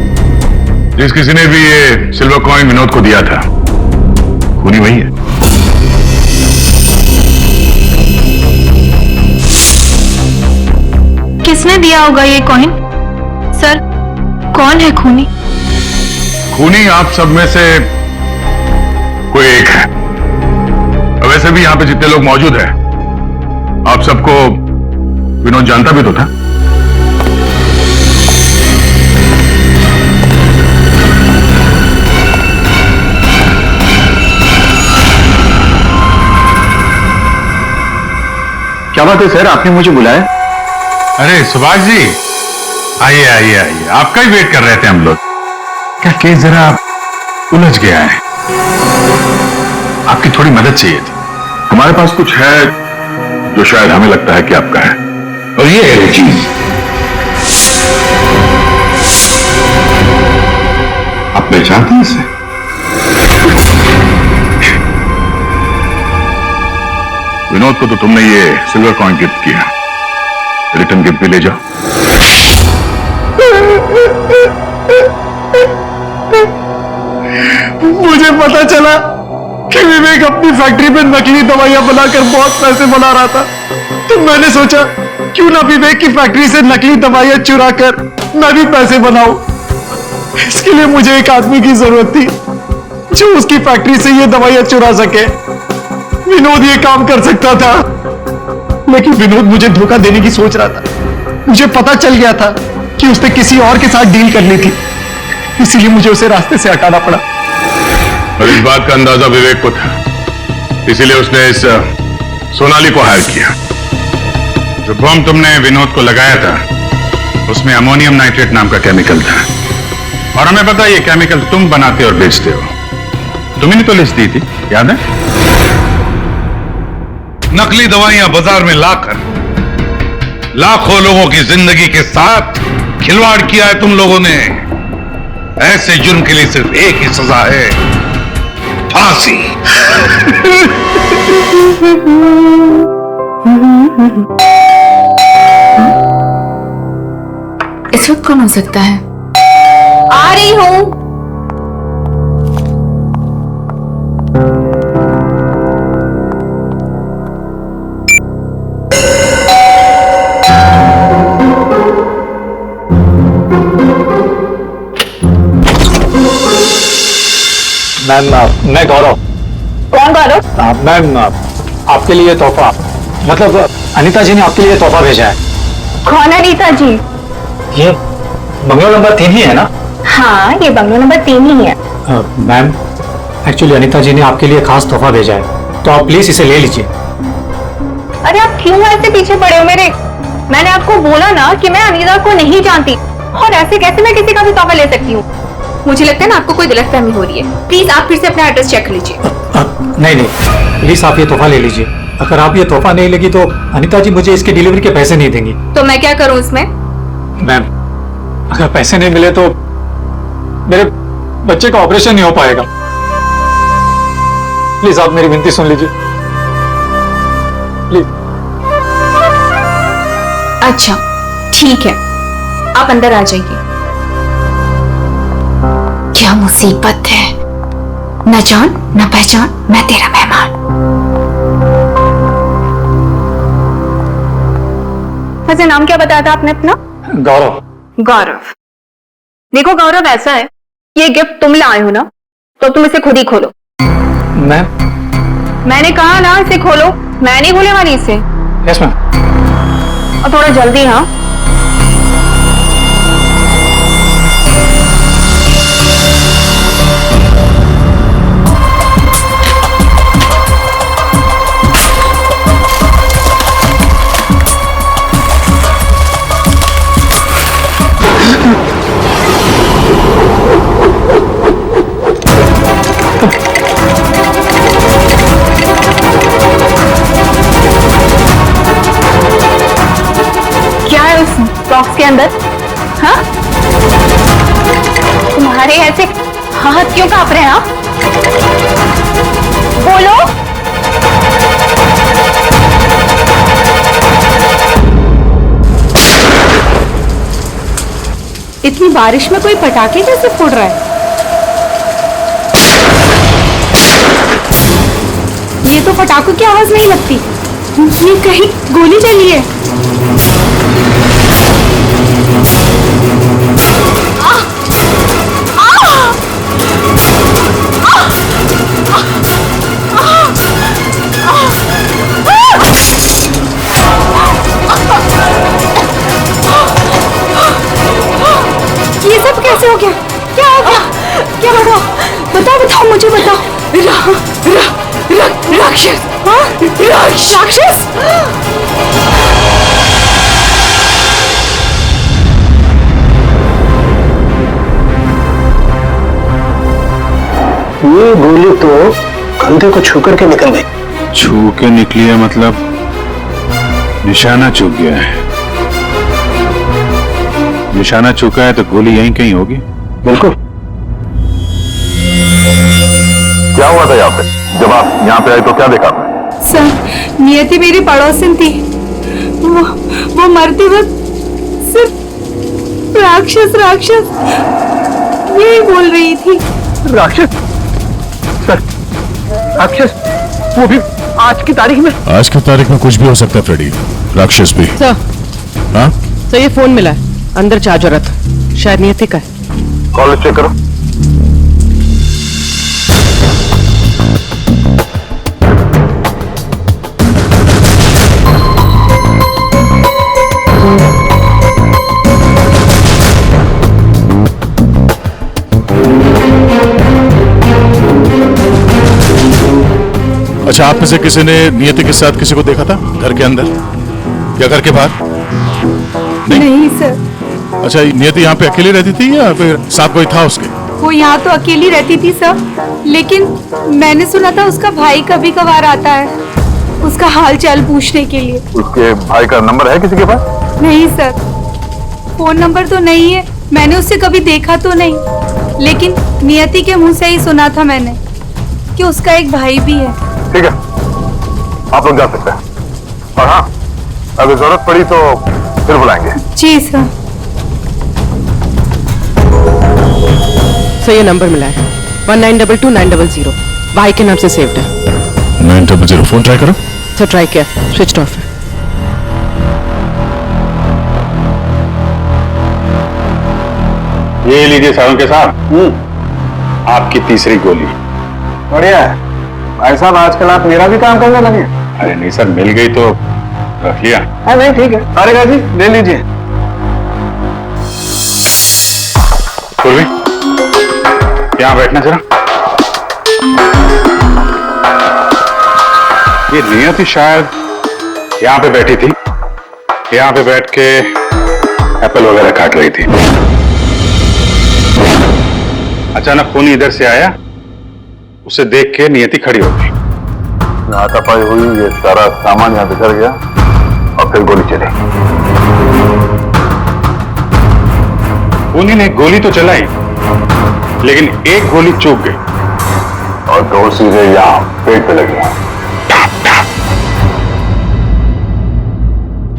जिस किसी ने भी ये सिल्वर कॉइन विनोद को दिया था, खूनी वही है।
किसने दिया होगा ये कॉइन? सर, कौन है खूनी?
खूनी आप सब में से कोई एक है। वैसे भी यहां पे जितने लोग मौजूद हैं, आप सबको विनोद जानता भी तो था।
क्या बात है सर, आपने मुझे बुलाया?
अरे सुभाष जी, आइए आइए आइए, आपका ही वेट कर रहे थे हम लोग। क्या केस जरा उलझ गया है, आपकी थोड़ी मदद चाहिए थी। हमारे पास कुछ है जो शायद हमें लगता है कि आपका है,
और ये है वो चीज। आप पहचानते हैं इसे?
विनोद को तो तुमने ये सिल्वर कॉइन गिफ्ट किया, रिटर्न गिफ्ट भी ले जाओ।
मुझे पता चला कि विवेक अपनी फैक्ट्री पे नकली दवाइयां बनाकर बहुत पैसे बना रहा था, तो मैंने सोचा क्यों ना विवेक की फैक्ट्री से नकली दवाइयां चुरा कर मैं भी पैसे बनाऊं।
इसके लिए मुझे एक आदमी की जरूरत थी जो उसकी फैक्ट्री से ये दवाइयां चुरा सके। विनोद ये काम कर सकता था, लेकिन विनोद मुझे धोखा देने की सोच रहा था। मुझे पता चल गया था कि उसने किसी और के साथ डील करनी थी, इसीलिए मुझे उसे रास्ते से हटाना पड़ा।
और इस बात का अंदाजा विवेक को था, इसीलिए उसने इस सोनाली को हायर किया। जो बम तुमने विनोद को लगाया था उसमें अमोनियम नाइट्रेट नाम का केमिकल था, और हमें पता है ये केमिकल तुम बनाते और बेचते हो। तुम्ही ने तो लिस्ट दी थी, याद है?
नकली दवाइयां बाजार में लाकर लाखों लोगों की जिंदगी के साथ खिलवाड़ किया है तुम लोगों ने। ऐसे जुर्म के लिए सिर्फ एक ही सजा है, फांसी।
इस वक्त कौन हो सकता है? आ रही हूं।
मैम, मैं गौरव।
कौन गौरव?
मैम, आपके लिए तोहफा, मतलब अनीता जी ने आपके लिए तोहफा भेजा है।
कौन अनीता जी?
ये बंगलो नंबर 3 ही है ना?
हाँ, ये बंगलो नंबर 3 ही है।
मैम, एक्चुअली अनीता जी ने आपके लिए खास तोहफा भेजा है, तो आप प्लीज इसे ले लीजिए।
अरे आप क्यों ऐसे पीछे पड़े हो मेरे? मैंने आपको बोला ना कि मैं अनीता को नहीं जानती, और ऐसे कैसे मैं किसी का भी तोहफा ले सकती हूँ?
मुझे लगता है ना आपको कोई गलतफहमी हो रही है। प्लीज आप फिर से अपना एड्रेस चेक कर लीजिए।
नहीं, प्लीज आप ये तोहफा ले लीजिए। अगर आप ये तोहफा नहीं लेगी तो अनीता जी मुझे इसकी डिलीवरी के पैसे नहीं देंगी।
तो मैं क्या करूं इसमें?
मैम, अगर पैसे नहीं मिले तो मेरे बच्चे का ऑपरेशन नहीं हो पाएगा। प्लीज आप मेरी विनती सुन लीजिए, प्लीज।
अच्छा ठीक है, आप अंदर आ जाइए। क्या मुसीबत है, न जान न पहचान, मैं तेरा मेहमान।
वैसे नाम क्या बताया था आपने अपना?
गौरव।
गौरव। देखो गौरव, ऐसा है, ये गिफ्ट तुम लाए हो ना, तो तुम इसे खुद ही खोलो। मैंने कहा ना इसे खोलो, मैं नहीं खोलने वाली इसे।
Yes ma'am.
और थोड़ा जल्दी। हाँ, बॉक्स के अंदर? हाँ, तुम्हारे ऐसे हाथ क्यों कांप रहे हैं? आप बोलो।
इतनी बारिश में कोई पटाखे कैसे फोड़ रहा है? ये तो पटाखों की आवाज नहीं लगती, ये कहीं गोली चली है। ये सब कैसे हो गया? क्या हो गया? क्या बताओ, बताओ बताओ, मुझे बताओ। राक्षस। राक्षस?
ये गोली तो कंधे को छू करके निकल गई।
छू के निकली है मतलब निशाना चूक गया है। निशाना चूका है तो गोली यहीं कहीं होगी।
बिल्कुल।
क्या हुआ था यहाँ पे? जब आप यहाँ पे आए तो क्या देखा आपने?
सर, नियति मेरी पड़ोसन थी, वो मरते वक्त सिर्फ राक्षस राक्षस यही बोल रही थी।
राक्षस? सर, राक्षस? वो भी आज की तारीख में?
आज की तारीख में कुछ भी हो सकता है फ्रेडी, राक्षस भी।
सर,
हाँ
सर ये फोन मिला है, अंदर चार्जर था, शायद नियति का है।
कॉल चेक करो।
अच्छा, आप में से किसी ने नियति के साथ किसी को देखा था घर के अंदर या घर के बाहर?
नहीं सर,
अच्छा, नियति यहाँ पे अकेली रहती थी या फिर साथ कोई था उसके?
वो यहाँ तो अकेली रहती थी सर, लेकिन मैंने सुना था उसका भाई कभी कभार आता है उसका हाल चाल पूछने के लिए।
उसके भाई का नंबर है किसी के पास?
नहीं सर, फोन नंबर तो नहीं है, मैंने उससे कभी देखा तो नहीं, लेकिन नियति के मुंह से ही सुना था मैंने कि उसका एक भाई भी है।
ठीक है, आप लोग जा सकते हैं, और हाँ, अगर जरूरत पड़ी तो फिर बुलाएंगे।
जी सर।
सर ये नंबर मिला है 1922-900, भाई के नाम से सेव्ड है।
900, फोन ट्राई करो।
सर ट्राई किया, स्विच ऑफ है।
ये लीजिए सावंके साहब, आपकी तीसरी गोली।
बढ़िया है भाई साहब, आजकल आप मेरा भी काम करने लगे।
अरे नहीं सर, मिल गई तो रख लिया।
नहीं ठीक है, अरे जी ले लीजिए।
पूर्वी, यहाँ बैठना जरा। ये नियति शायद यहाँ पे बैठी थी, यहाँ पे बैठ के एप्पल वगैरह काट रही थी। अचानक खूनी इधर से आया, उसे देख के नियति खड़ी हो गई।
हाथापाई हुई, ये सारा सामान यहाँ बिखर गया और फिर गोली चली।
खूनी ने गोली तो चलाई, लेकिन एक गोली चूक गई
और दो सीधे यहाँ पेट पे लगी।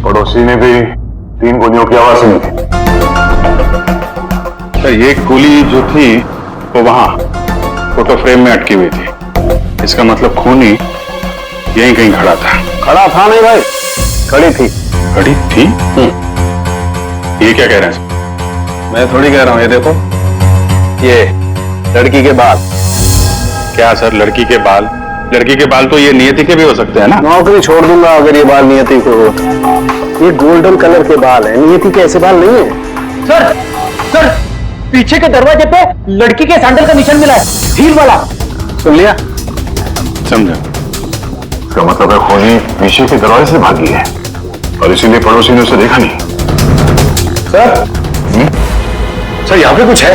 पड़ोसी ने भी 3 गोलियों की आवाज सुनी थी।
सर ये गोली जो थी वो वहां फोटो फ्रेम में अटकी हुई थी। इसका मतलब खूनी यहीं कहीं खड़ा था।
खड़ा था नहीं भाई, खड़ी थी।
खड़ी थी? ये क्या कह रहे हैं सर?
मैं थोड़ी कह रहा हूँ, ये देखो, ये लड़की के बाल।
क्या सर, लड़की के बाल? लड़की के बाल तो ये नियति के भी हो सकते हैं ना?
नौकरी छोड़ दूंगा अगर ये बाल नियति के हो। ये गोल्डन कलर के बाल है, नियति के ऐसे बाल नहीं है।
सर पीछे के दरवाजे पे लड़की के सैंडल का निशान मिला है, हील वाला।
सुन लिया?
समझा।
इसका मतलब है खूनी पीछे के दरवाजे से भागी है और इसीलिए पड़ोसी ने उसे देखा नहीं।
सर,
सर यहाँ पे कुछ है।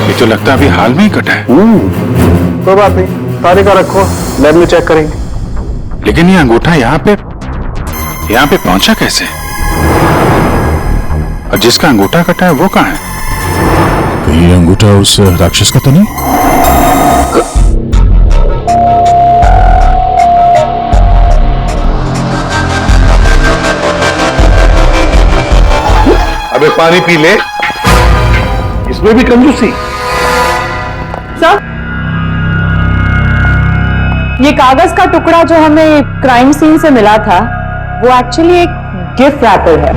ये तो लगता है अभी हाल में ही कटा है।
कोई बात नहीं, तारीख रखो, लैब में चेक करेंगे।
लेकिन ये अंगूठा यहाँ पे पहुंचा कैसे? और जिसका अंगूठा कटा है वो कहाँ है?
ये अंगूठा उस राक्षस का तो नहीं?
अबे पानी पी ले, इसमें भी कंजूसी।
सर, ये कागज का टुकड़ा जो हमें क्राइम सीन से मिला था, वो एक्चुअली एक गिफ्ट रैपर है।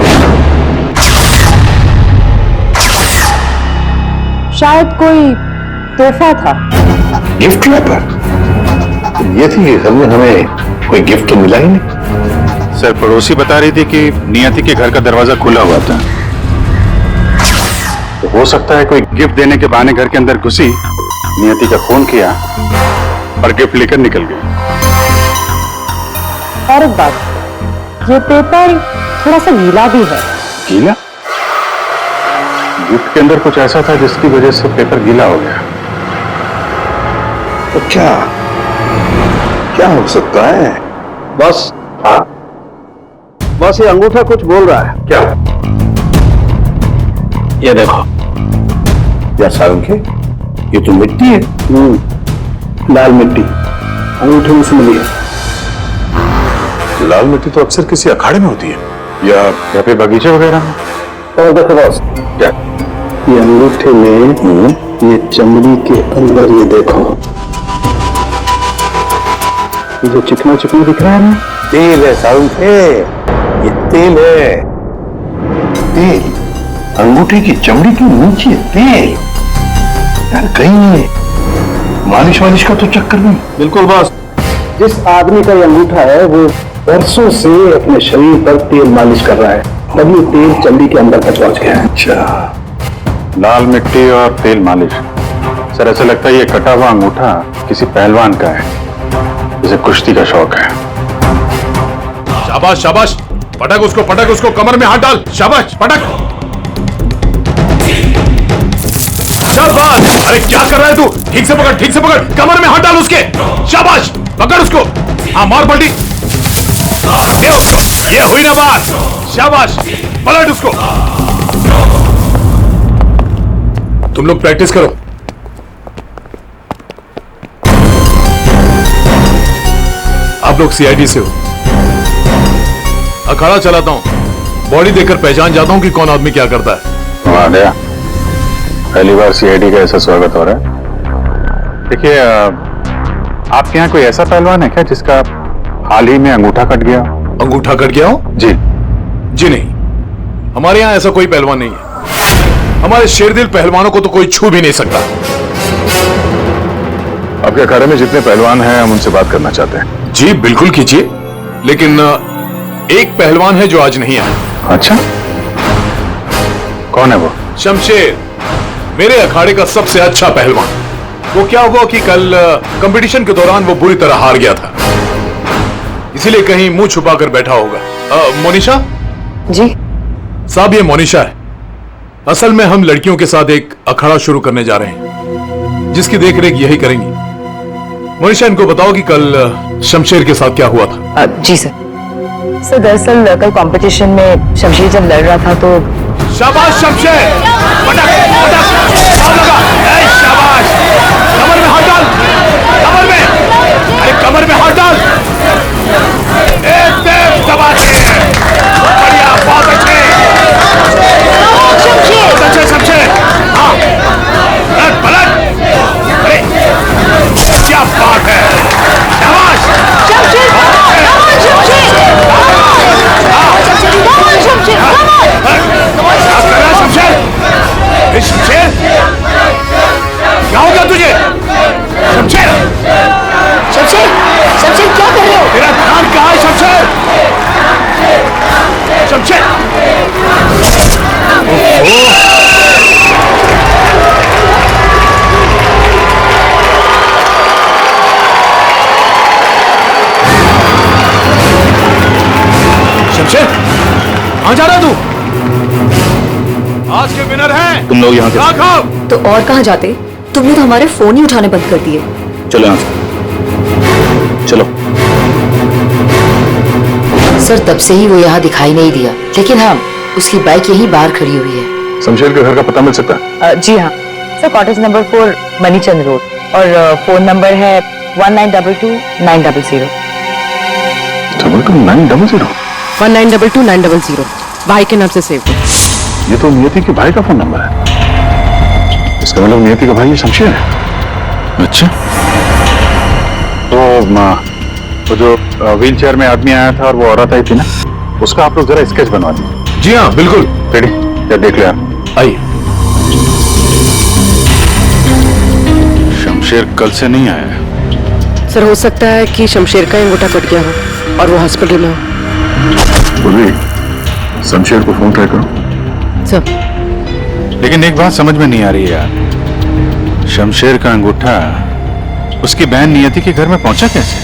शायद कोई तोहफा था।
Gift wrapper? ये थी, हमें कोई गिफ्ट तो मिला ही नहीं।
सर पड़ोसी बता रही थी कि नियति के घर का दरवाजा खुला हुआ था, तो हो सकता है कोई गिफ्ट देने के बहाने घर के अंदर घुसी, नियति का फोन किया और गिफ्ट लेकर निकल गई।
और एक बात, ये पेपर थोड़ा सा गीला भी है।
गीला? गिफ्ट के अंदर कुछ ऐसा था जिसकी वजह से पेपर गीला हो गया।
तो क्या हो सकता है?
बस,
हाँ,
बस ये अंगूठा कुछ बोल रहा है।
क्या?
ये देखो,
या सारंगे, ये तो मिट्टी है।
लाल मिट्टी अंगूठे में से मिली है।
लाल मिट्टी तो अक्सर किसी अखाड़े में होती है या फिर बगीचे वगैरह में।
और देखो बॉस,
क्या?
ये अंगूठे में ये चमड़ी के अंदर, ये देखो, ये जो चिकना चिकना दिख रहा है ना, तेल है साउंड है, ये तेल है।
तेल? अंगूठे की चमड़ी के नीचे तेल? यार कहीं मालिश वालिश का तो चक्कर नहीं?
बिल्कुल बॉस, जिस आदमी का ये अंगूठा है वो बरसों से अपने शरीर पर तेल मालिश कर रहा है, तभी तेल चमड़ी के अंदर तक पहुंच गया है।
अच्छा, लाल मिट्टी और तेल मालिश। सर ऐसा लगता है ये कटा हुआ अंगूठा किसी पहलवान का है, जिसे कुश्ती का शौक है।
शाबाश शाबाश, पटक उसको, कमर में हाथ डाल। शाबाश, पटक। शाबाश। अरे क्या कर रहा है तू? ठीक से पकड़, कमर में हाथ डाल उसके। शाबाश, पकड़ उसको। हाँ, मार पलटी। ये उसको, ये हुई ना बात। शाबाश, पलट उसको। तुम लोग प्रैक्टिस करो। आप लोग सीआईडी से हो। अखाड़ा चलाता हूं, बॉडी देखकर पहचान जाता हूं कि कौन आदमी क्या करता है।
आ गया, पहली बार सीआईडी का ऐसा स्वागत हो रहा है। देखिए, आपके यहाँ कोई ऐसा पहलवान है क्या जिसका हाल ही में अंगूठा कट गया?
अंगूठा कट गया हो?
जी।
जी नहीं, हमारे यहाँ ऐसा कोई पहलवान नहीं है। हमारे शेरदिल पहलवानों को तो कोई छू भी नहीं सकता।
आपके अखाड़े में जितने पहलवान हैं हम उनसे बात करना चाहते हैं।
जी बिल्कुल कीजिए, लेकिन एक पहलवान है जो आज नहीं आया।
अच्छा, कौन है वो?
शमशेर, मेरे अखाड़े का सबसे अच्छा पहलवान। वो क्या हुआ कि कल कंपटीशन के दौरान वो बुरी तरह हार गया था, इसीलिए कहीं मुंह छुपा कर बैठा होगा। मोनिशा
जी
साहब, ये मोनिशा है। असल में हम लड़कियों के साथ एक अखाड़ा शुरू करने जा रहे हैं, जिसकी देखरेख यही करेंगी। मोनिशा, इनको बताओ कि कल शमशेर के साथ क्या हुआ था।
जी सर। सर दरअसल कल कंपटीशन में शमशेर जब लड़ रहा था तो।
शाबाश शमशेर, पटक पटक, पाव लगा। ए, शाबाश, कमर में हाथ डाल, कमर में, अरे कमर में हाथ डाल। एकदम दबा के, बढ़िया, बहुत अच्छे, बहुत अच्छे शमशेर। हाँ, पलट पलट, अरे क्या बात है, शाबाश शमशेर, शमशेर, क्या हो गया तुझे? शमशेर, शमशेर, शमशेर क्या कर रहे हो? तेरा ध्यान कहाँ है शमशेर? शमशेर, शमशेर, कहाँ जा रहा तू? आज के विनर हैं
तुम लोग यहाँ से।
राघव।
तो और कहाँ जाते? तुमने तो हमारे फोन ही उठाने बंद कर दिए।
चलो यहाँ से, चलो।
सर तब से ही वो यहाँ दिखाई नहीं दिया, लेकिन हाँ, उसकी बाइक यहीं बाहर खड़ी हुई है।
शमशेर के घर का पता मिल सकता है?
जी हाँ सर, कॉटेज नंबर 4 मनीचंद रोड, और फोन नंबर है 1922-900।
900?
1922-900 भाई के नाम से सेव करो।
ये तो नियति के भाई का फोन नंबर है। इसका मतलब नियति का भाई ये शमशेर है। अच्छा, तो जो व्हील चेयर में आदमी आया था और वो औरत आई थी ना, उसका आप लोग जरा स्केच बनवा दीजिए।
जी हाँ बिल्कुल।
रेडी? क्या देख लिया?
आइए।
शमशेर कल से नहीं आया है।
सर हो सकता है कि शमशेर का अंगूठा कट गया हो और वो हॉस्पिटल में हो।
शमशेर को फोन ट्राई करो।
सर
लेकिन एक बात समझ में नहीं आ रही है यार, शमशेर का अंगूठा उसकी बहन नियति के घर में पहुंचा कैसे?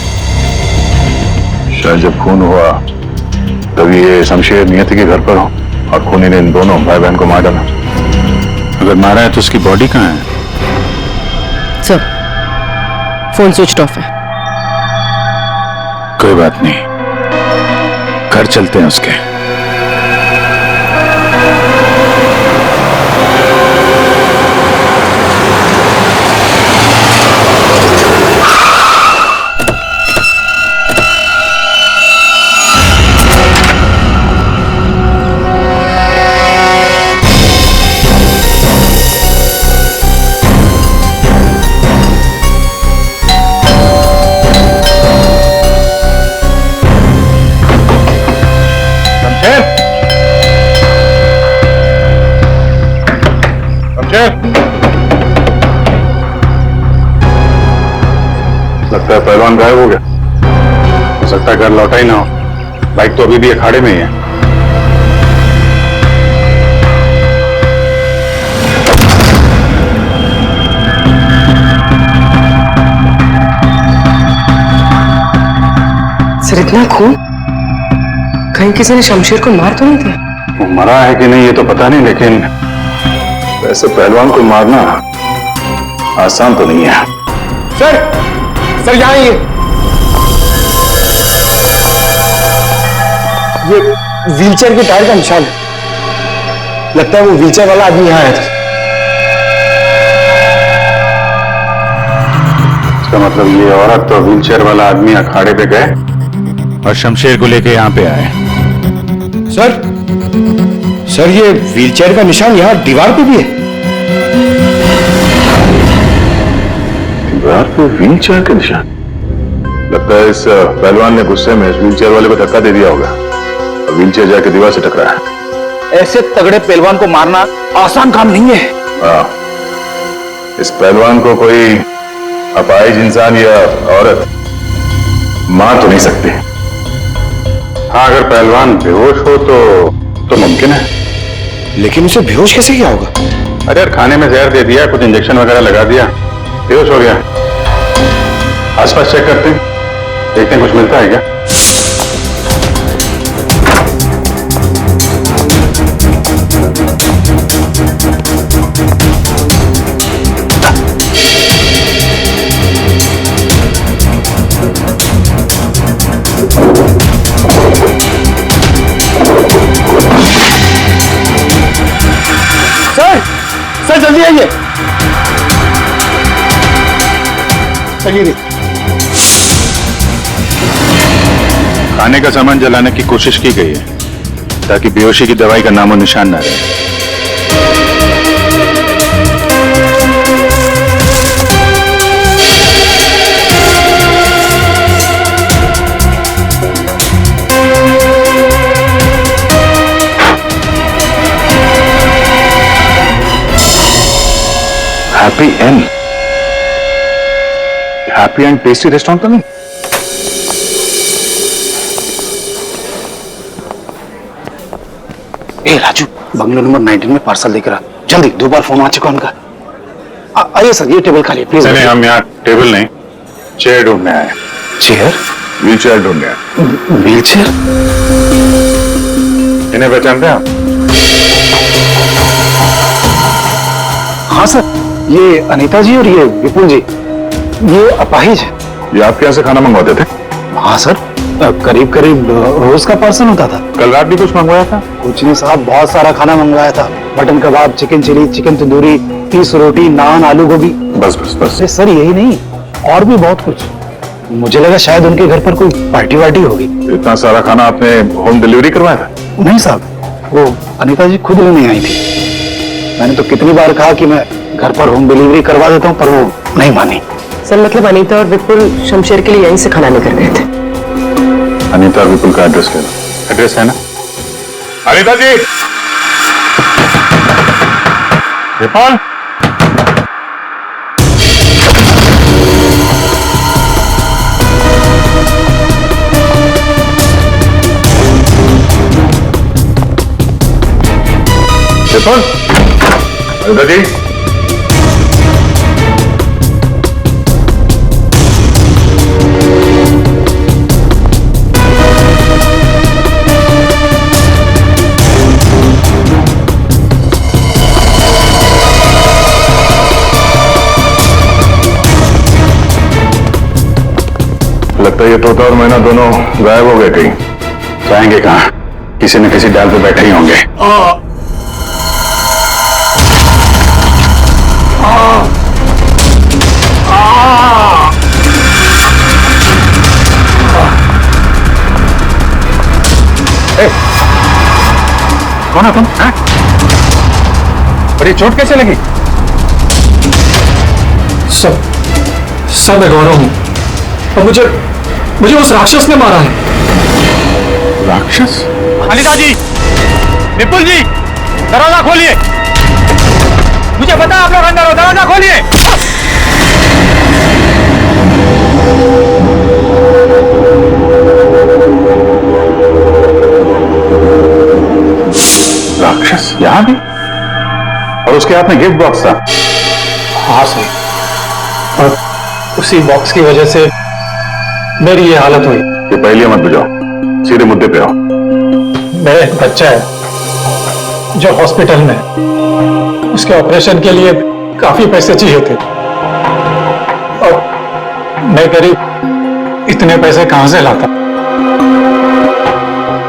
शायद जब खून हुआ तभी ये शमशेर नियति के घर पर हो और खूनी ने इन दोनों भाई बहन को मार डाला। अगर मारा है तो उसकी बॉडी कहाँ है?
सर फोन स्विच ऑफ है।
कोई बात नहीं, घर चलते हैं उसके। शमशेर, शमशेर,
लगता है पहलवान गायब हो गया। हो सकता है घर लौटा ही ना हो। बाइक तो अभी भी अखाड़े में ही है।
सर इतना खून, कहीं किसी ने शमशेर को मार तो नहीं दिया?
वो मरा है कि नहीं ये तो पता नहीं, लेकिन वैसे पहलवान को मारना आसान तो नहीं है।
सर यहाँ ये व्हीलचेयर के टायर का निशान है। लगता है वो व्हीलचेयर वाला आदमी यहाँ आया था।
इसका मतलब ये औरत और व्हीलचेयर वाला आदमी अखाड़े पे गए
और शमशेर को लेके यहाँ पे आए।
सर ये व्हीलचेयर का निशान यहाँ दीवार पे भी है।
दीवार पे व्हीलचेयर के निशान? लगता है इस पहलवान ने गुस्से में इस व्हीलचेयर वाले को धक्का दे दिया होगा और व्हीलचेयर जाके दीवार से टकराया।
ऐसे तगड़े पहलवान को मारना आसान काम नहीं है।
हाँ, इस पहलवान को कोई अपाहिज इंसान या औरत मार तो नहीं सकती। हाँ, अगर पहलवान बेहोश हो तो मुमकिन है।
लेकिन उसे बेहोश कैसे किया होगा?
अरे यार, खाने में जहर दे दिया, कुछ इंजेक्शन वगैरह लगा दिया, बेहोश हो गया। आसपास चेक करते हैं, देखते हैं कुछ मिलता है क्या।
सर जल्दी आइए। चलिए।
खाने का सामान जलाने की कोशिश की गई है ताकि बेहोशी की दवाई का नामो निशान ना रहे।
हैप्पी एंड टेस्टी रेस्टोरेंट तो नहीं?
ए राजू, बंगलो नंबर 19 में पार्सल लेकर आ जल्दी। 2 बार फोन आ चुका उनका। आइए सर, ये टेबल खाली प्लीज।
नहीं, हम यहाँ टेबल नहीं, चेयर ढूंढने आए।
चेयर?
व्हील चेयर ढूंढने आए।
Wheel chair?
इन्हें पहचानते हैं आप?
हाँ सर, ये अनीता जी और ये विपुल जी, ये अपाहिज है।
ये आपके यहाँ से खाना मंगवाते थे?
हाँ सर, करीब करीब रोज का पार्सल होता था।
कल रात भी कुछ मंगवाया था?
कुछ नहीं साहब, बहुत सारा खाना मंगवाया था। मटन कबाब, चिकन चिली, चिकन तंदूरी, 30 रोटी, नान, आलू गोभी।
बस बस बस।
अरे सर यही नहीं, और भी बहुत कुछ। मुझे लगा शायद उनके घर पर कोई पार्टी वार्टी होगी।
इतना सारा खाना आपने होम डिलीवरी करवाया था?
नहीं साहब, वो अनीता जी खुद लेने आई थी। मैंने तो कितनी बार कहा कि मैं घर पर होम डिलीवरी करवा देता हूँ, पर वो नहीं मानी।
सर मतलब अनीता और विपुल शमशेर के लिए यहीं से खाना लेकर गए थे।
अनीता और विपुल का एड्रेस ले लो। एड्रेस है ना? अनीता जी, विपुल, विपुल, अनीता जी, लगता है ये तोता और मैना दोनों गायब हो गए कहीं। जाएंगे कहाँ? किसी न किसी डाल पे बैठे ही होंगे। कौन है तुम? और ये चोट कैसे लगी?
सब मैं गौरव हूं और मुझे उस राक्षस ने मारा है।
राक्षस?
अनिता जी, विपुल जी, दरवाजा खोलिए। मुझे पता है आप लोग अंदर हो, दरवाजा खोलिए।
राक्षस यहां भी, और उसके हाथ में गिफ्ट बॉक्स था।
हाँ सर, और उसी बॉक्स की वजह से मेरी ये हालत हुई।
ये पहले मत बुझाओ, सीधे मुद्दे पे आओ।
मेरा एक बच्चा है जो हॉस्पिटल में है। उसके ऑपरेशन के लिए काफी पैसे चाहिए थे और मैं गरीब इतने पैसे कहां से लाता।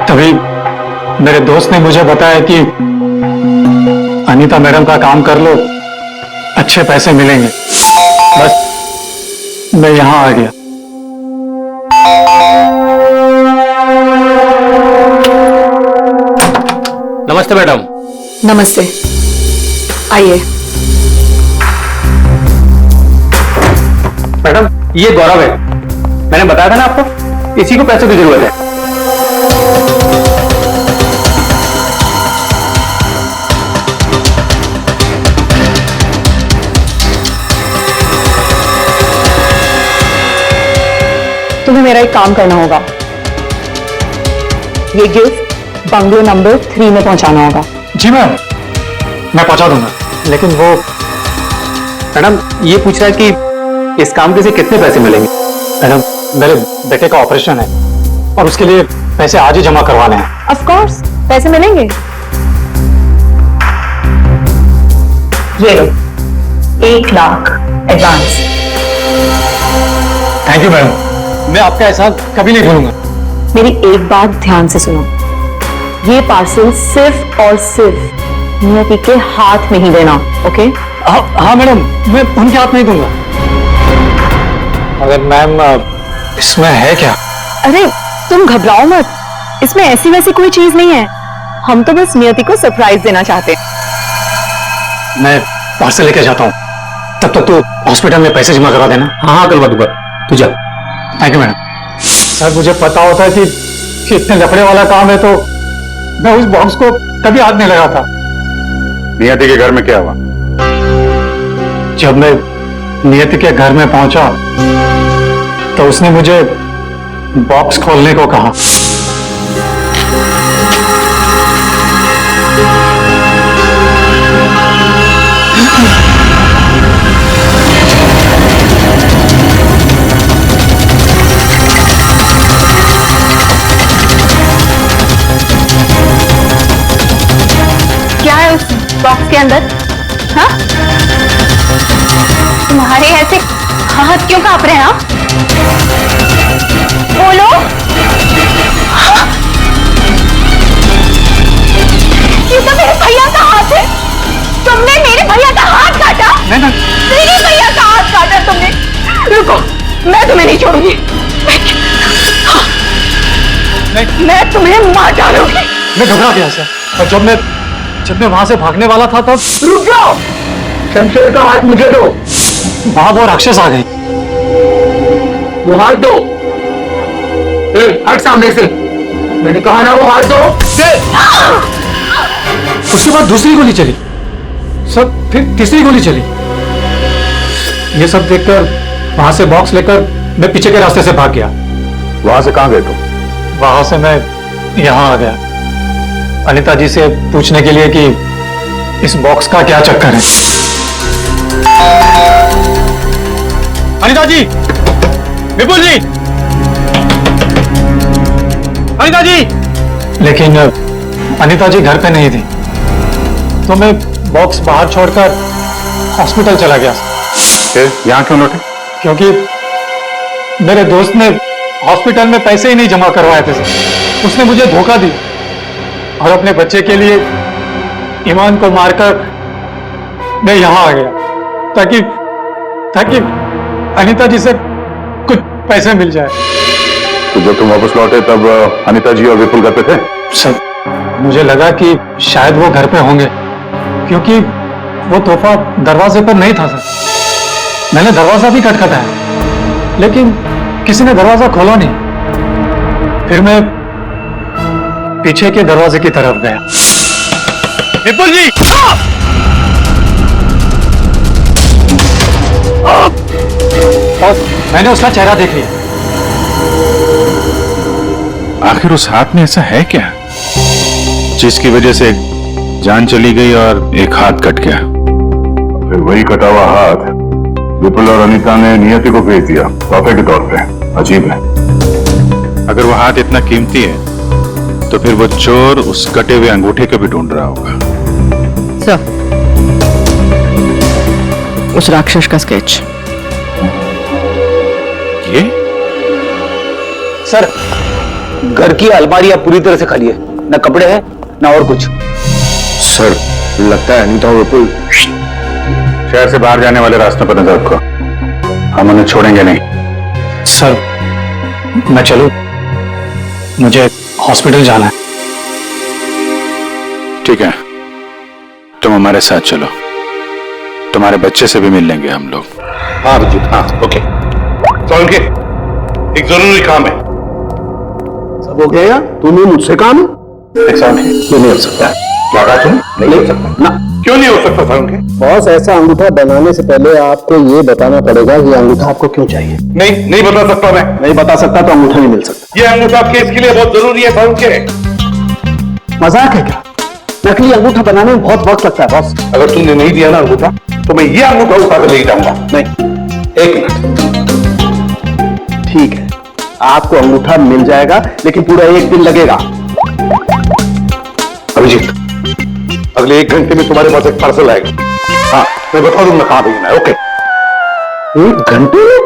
तभी मेरे दोस्त ने मुझे बताया कि अनीता मैडम का काम कर लो, अच्छे पैसे मिलेंगे। बस मैं यहां आ गया।
नमस्ते मैडम।
नमस्ते, आइए।
मैडम, ये गौरव है। मैंने बताया था ना आपको, इसी को पैसों की जरूरत है।
तुम्हें मेरा एक काम करना होगा। ये गिफ्ट बंगलो नंबर 3 में पहुंचाना होगा।
जी मैम, मैं पहुंचा दूंगा। लेकिन वो
मैडम, ये पूछ रहा है कि इस काम के से कितने पैसे मिलेंगे?
मैडम, मेरे बेटे का ऑपरेशन है और उसके लिए पैसे आज ही जमा करवाने हैं।
ऑफ कोर्स, पैसे मिलेंगे। ये लो, 1 lakh advance.
Thank you madam, मैं आपका एहसान कभी नहीं भूलूंगा।
मेरी एक बात ध्यान से सुनो, ये पार्सल सिर्फ और सिर्फ नियति के हाथ में ही देना, ओके?
हाँ मैडम, मैं उनके हाथ नहीं दूंगा। अगर मैम, इसमें है क्या?
अरे तुम घबराओ मत, इसमें ऐसी वैसी कोई चीज नहीं है। हम तो बस नियति को सरप्राइज देना चाहते हैं।
मैं पार्सल लेके जाता हूँ, तब तक तू हॉस्पिटल में पैसे जमा करवा देना।
हाँ करवा दूंगा, तू जा।
Thank you madam. सर, मुझे पता होता है कि इतने लफड़े वाला काम है तो मैं उस बॉक्स को कभी हाथ नहीं लगाता।
नियति के घर में क्या हुआ?
जब मैं नियति के घर में पहुंचा तो उसने मुझे बॉक्स खोलने को कहा।
क्या है उस बॉक्स के अंदर? हाँ, तुम्हारे ऐसे हाथ क्यों कांप रहे हैं? हाँ? बोलो। हाँ? ये तो मेरे भैया का हाथ है। तुमने मेरे भैया का हाथ काटा? मेरे भैया का हाथ काटा तुमने। रुको, मैं तुम्हें नहीं छोड़ूंगी। हाँ, मैं तुम्हें मार डालूंगी।
मैं घबरा गया सर, और जब मैं वहां से भागने वाला था तब।
रुक जाओ, शमशेर का हाथ मुझे दो।
वहां वो राक्षस आ गई।
वो हाथ दो। हट सामने से, मैंने कहा ना वो हाथ दो।
उसके बाद दूसरी गोली चली, सब फिर तीसरी गोली चली। ये सब देखकर वहां से बॉक्स लेकर मैं पीछे के रास्ते से भाग गया।
वहां से कहां गए तुम?
वहां से मैं यहां आ गया अनीता जी से पूछने के लिए कि इस बॉक्स का क्या चक्कर है।
अनीता जी, विपुल जी, अनीता जी।
लेकिन अनीता जी घर पे नहीं थी, तो मैं बॉक्स बाहर छोड़कर हॉस्पिटल चला गया।
यहाँ क्यों लौटे?
क्योंकि मेरे दोस्त ने हॉस्पिटल में पैसे ही नहीं जमा करवाए थे। उसने मुझे धोखा दी और अपने बच्चे के लिए ईमान को मारकर मैं यहां आ गया ताकि अनीता जी से कुछ पैसे मिल जाए।
तो जब तुम वापस लौटे तब अनीता जी और विपुल घर पे थे?
सर, मुझे लगा कि शायद वो घर पे होंगे, क्योंकि वो तोहफा दरवाजे पर नहीं था सर। मैंने दरवाजा भी खटखटाया, लेकिन किसी ने दरवाजा खोला नहीं। फिर मैं पीछे के दरवाजे की तरफ गया।
विपुल जी!
और मैंने उसका चेहरा देख लिया।
आखिर उस हाथ में ऐसा है क्या जिसकी वजह से जान चली गई और एक हाथ कट गया?
फिर वही कटा हुआ हाथ विपुल और अनीता ने नियति को भेज दिया तोहफे के तौर पे। अजीब है।
अगर वो हाथ इतना कीमती है तो फिर वो चोर उस कटे हुए अंगूठे को भी ढूंढ रहा होगा।
सर, उस राक्षस का स्केच।
ये
सर, घर की अलमारियां पूरी तरह से खाली है, न कपड़े हैं न और कुछ।
सर, लगता है अनीता और विपुल
शहर से बाहर जाने वाले रास्तों पर नजर रखो, हम उन्हें छोड़ेंगे नहीं।
सर, मैं चलूं? मुझे हॉस्पिटल जाना है।
ठीक है, तुम हमारे साथ चलो, तुम्हारे बच्चे से भी मिल लेंगे हम लोग।
हाँ अभिजीत, हाँ ओके। सोलंकी, एक जरूरी काम है।
सब हो गया? तुम्हें मुझसे काम है?
ये नहीं हो सकता। क्या कहा तुम? नहीं हो सकता ना। क्यों नहीं हो सकता सोलंकी?
बॉस, ऐसा अंगूठा बनाने से पहले आपको ये बताना पड़ेगा कि अंगूठा आपको क्यों चाहिए।
नहीं बता सकता मैं।
नहीं बता सकता तो अंगूठा नहीं मिल सकता।
ये अंगूठा केस के लिए बहुत जरूरी है सोलंकी।
मजाक है क्या? नकली अंगूठा बनाने में बहुत वक्त लगता है बॉस।
अगर तुमने नहीं दिया ना अंगूठा तो मैं ये अंगूठा उठा कर ले जाऊंगा।
नहीं,
एक मिनट।
ठीक है, आपको अंगूठा मिल जाएगा, लेकिन पूरा 1 दिन लगेगा।
अभिजीत, अगले 1 घंटे में तुम्हारे पास एक पार्सल आएगा। हाँ, मैं बता दूंगा कहां भेजना है। ओके।
1 घंटे में?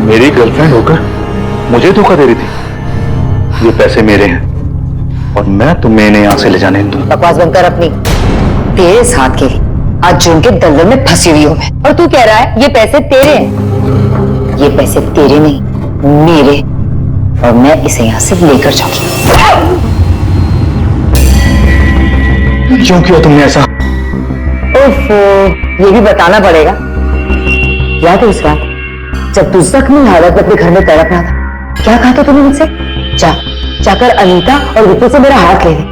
मेरी गर्लफ्रेंड होकर मुझे धोखा दे रही थी। ये पैसे मेरे हैं और मैं तुम्हें इन्हें यहां से ले जाने दूं।
बकवास बनकर अपनी तेरे साथ के आज जो उनके दलदल में फंसी हुई हूं मैं, और तू कह रहा है ये पैसे तेरे हैं। ये पैसे तेरे नहीं, मेरे, और मैं इसे यहां से लेकर जाऊंगी।
क्यों किया तुमने ऐसा?
ओफो, ये भी बताना पड़ेगा। याद है उस रात जब तू जख्मी हालत में अपने घर में तड़प रहा था, क्या कहा था तूने मुझसे? जाकर अनीता और विपुल से मेरा हाथ ले ले।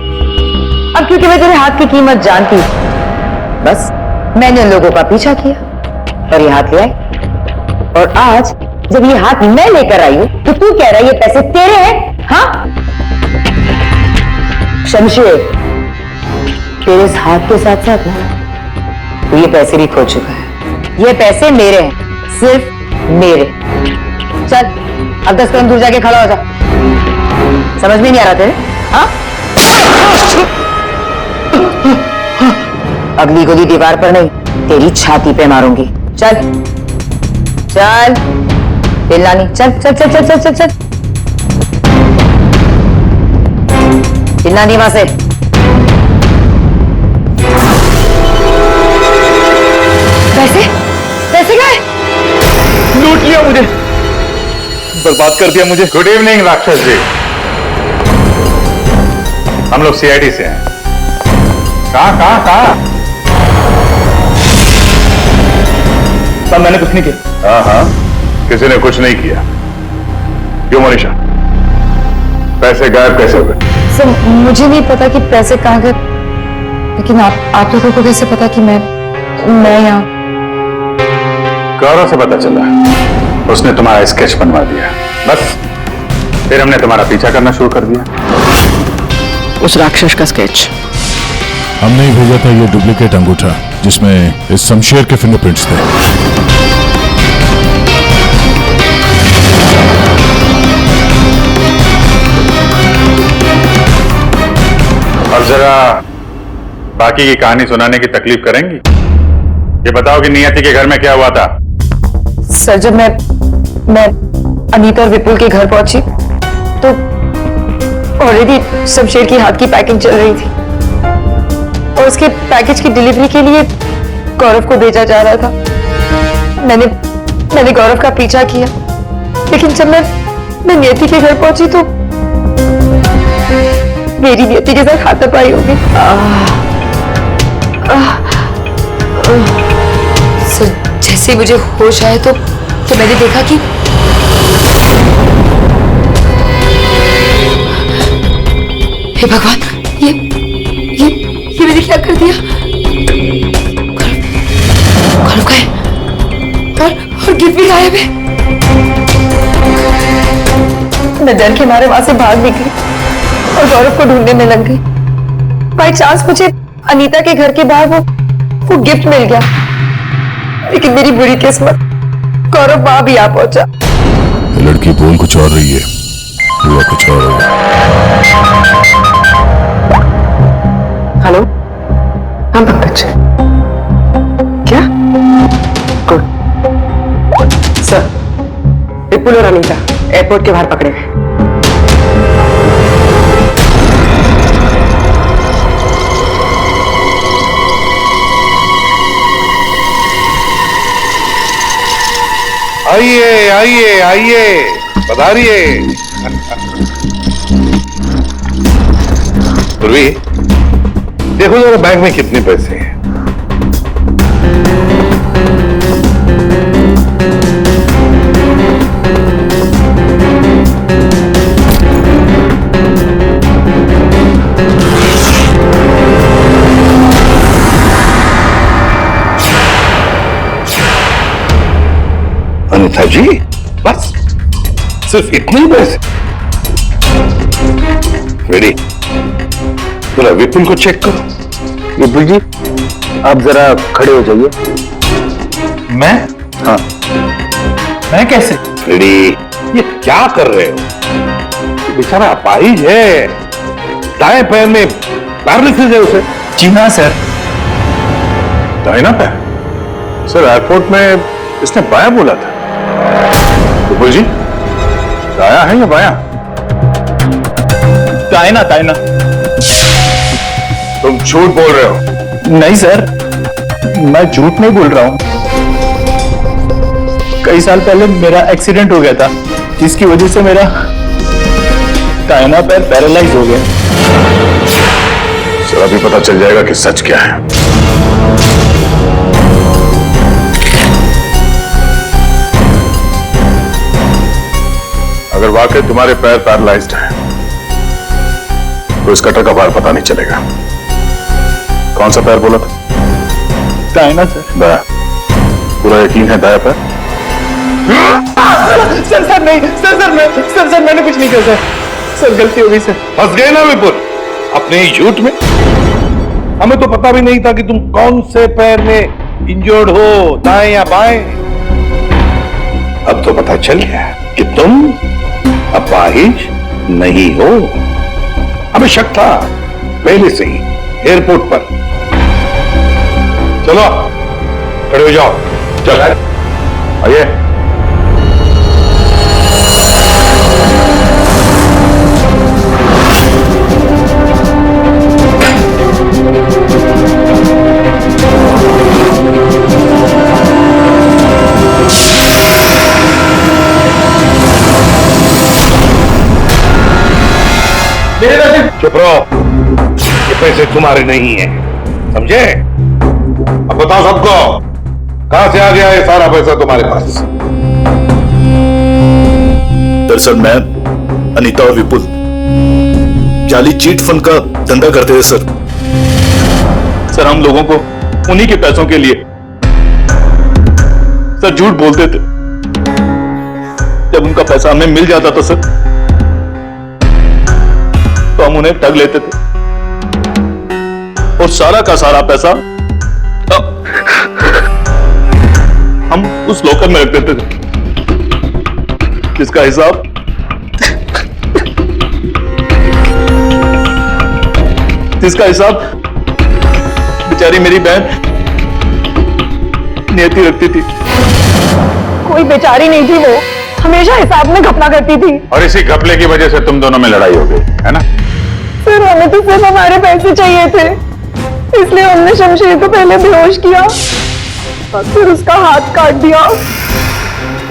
अब क्योंकि मैं तेरे हाथ की कीमत जानती हूँ, बस मैंने उन लोगों का पीछा किया और ये हाथ ले आई। और आज जब ये हाथ मैं लेकर आई हूं तो तू कह रहा है ये पैसे तेरे हैं? हाँ शमशेर, तेरे इस हाथ के साथ साथ ना तो ये पैसे भी खो चुका है। ये पैसे मेरे हैं, सिर्फ मेरे। चल अब 10 कदम दूर जाके खड़ा हो जा। समझ में नहीं आ रहा तेरे? हाँ, अगली गोली दीवार पर नहीं, तेरी छाती पे मारूंगी। चल चल चिल्लानी, चल चल चल चल चल चल चल चिल्लानी वहां से। पैसे पैसे गए,
लूट लिया मुझे, बर्बाद कर दिया मुझे। गुड इवनिंग राक्षस जी, हम लोग सीआईडी से हैं। कहाँ?
मैंने कुछ नहीं किया।
हाँ, किसी ने कुछ नहीं किया।
क्यों मनीषा, पैसे गायब कैसे हो गए?
सर मुझे नहीं पता कि पैसे कहाँ गए, लेकिन आप लोगों को कैसे पता कि मैं यहाँ?
गौरव से पता चला, उसने तुम्हारा स्केच बनवा दिया, बस फिर हमने तुम्हारा पीछा करना शुरू कर दिया।
उस राक्षस का स्केच
हमने ही भेजा था, ये डुप्लीकेट अंगूठा जिसमें इस शमशेर के फिंगरप्रिंट्स थे।
अब जरा बाकी की कहानी सुनाने की तकलीफ करेंगी? ये बताओ कि नियति के घर में क्या हुआ था?
सर जब मैं अनीता और विपुल के घर पहुंची तो ऑलरेडी शमशेर की हाथ की पैकिंग चल रही थी और उसके पैकेज की डिलीवरी के लिए गौरव को भेजा जा रहा था। मैंने गौरव का पीछा किया, लेकिन जब मैं नियति के घर पहुंची तो मेरी नियति के साथ हाथापाई हो गई। सर जैसे ही मुझे होश आया तो मैंने देखा कि हे भगवान, ये मैंने क्या कर दिया? गौरव का है और गिफ्ट भी गायब है। मैं डर के मारे वहां से भाग निकली और गौरव को ढूंढने में लग गई। बाई चांस मुझे अनीता के घर के बाहर वो गिफ्ट मिल गया, लेकिन मेरी बुरी किस्मत गौरव वहां भी आ पहुंचा।
लड़की बोल कुछ और रही है, हुआ कुछ और होगा।
हेलो, हाँ पंकज, क्या? गुड सर, विपुल और अनीता एयरपोर्ट के बाहर पकड़े गए।
आइए आइए आइए, पधारिए। पूर्वी, देखो जरा बैंक में कितने पैसे हैं। अनिता जी, बस सिर्फ इतने ही पैसे? रेडी, जरा विपुल को चेक करो।
विपुल जी, आप जरा खड़े हो जाइए।
मैं?
हाँ।
मैं कैसे?
रेडी, ये क्या कर रहे हो? बेचारा अपाहिज है, दाएं पैर में पैरालिसिस है उसे।
जी हाँ सर।
दाहिना पैर? सर एयरपोर्ट में इसने बायां बोला था। विपुल जी, दाया है या बायां?
दाहिना दाहिना।
तुम झूठ बोल रहे हो।
नहीं सर, मैं झूठ नहीं बोल रहा हूं। कई साल पहले मेरा एक्सीडेंट हो गया था, जिसकी वजह से मेरा दाहिना पैर पैरालाइज हो गया।
सर अभी पता चल जाएगा कि सच क्या है। अगर वाकई तुम्हारे पैर पैरालाइज्ड हैं, तो इस कटर का भार पता नहीं चलेगा। कौन सा पैर बोला था?
दाहिना सर।
दाया? पूरा यकीन है दाया पैर?
सर नहीं, सर मैंने कुछ नहीं किया सर, गलती हो गई सर।
फंस गए ना विपुल अपने ही झूठ में। हमें तो पता भी नहीं था कि तुम कौन से पैर में इंजर्ड हो, दाएं या बाएं। अब तो पता चल गया कि तुम अपाहिज नहीं हो। हमें शक था पहले से ही एयरपोर्ट पर। चलो खड़े हो जाओ। चल आइए। चुप रहो, ये पैसे तुम्हारे नहीं है, समझे? अब बताओ सबको, कहां से आ गया ये सारा पैसा तुम्हारे पास?
दरअसल मैं, अनीता और विपुल जाली चीट फंड का धंधा करते थे सर।
सर हम लोगों को उन्हीं के पैसों के लिए सर झूठ बोलते थे। जब उनका पैसा हमें मिल जाता था सर, तो हम उन्हें ठग लेते थे और सारा का सारा पैसा हम उस लॉकर में रख देते थे, जिसका हिसाब बेचारी मेरी बहन नियति रखती थी।
कोई बेचारी नहीं थी, वो हमेशा हिसाब में घपला करती थी।
और इसी घपले की वजह से तुम दोनों में लड़ाई हो गई, है ना?
सर हमें तो सिर्फ हमारे पैसे चाहिए थे, इसलिए हमने शमशेर को पहले बेहोश किया और फिर उसका हाथ काट दिया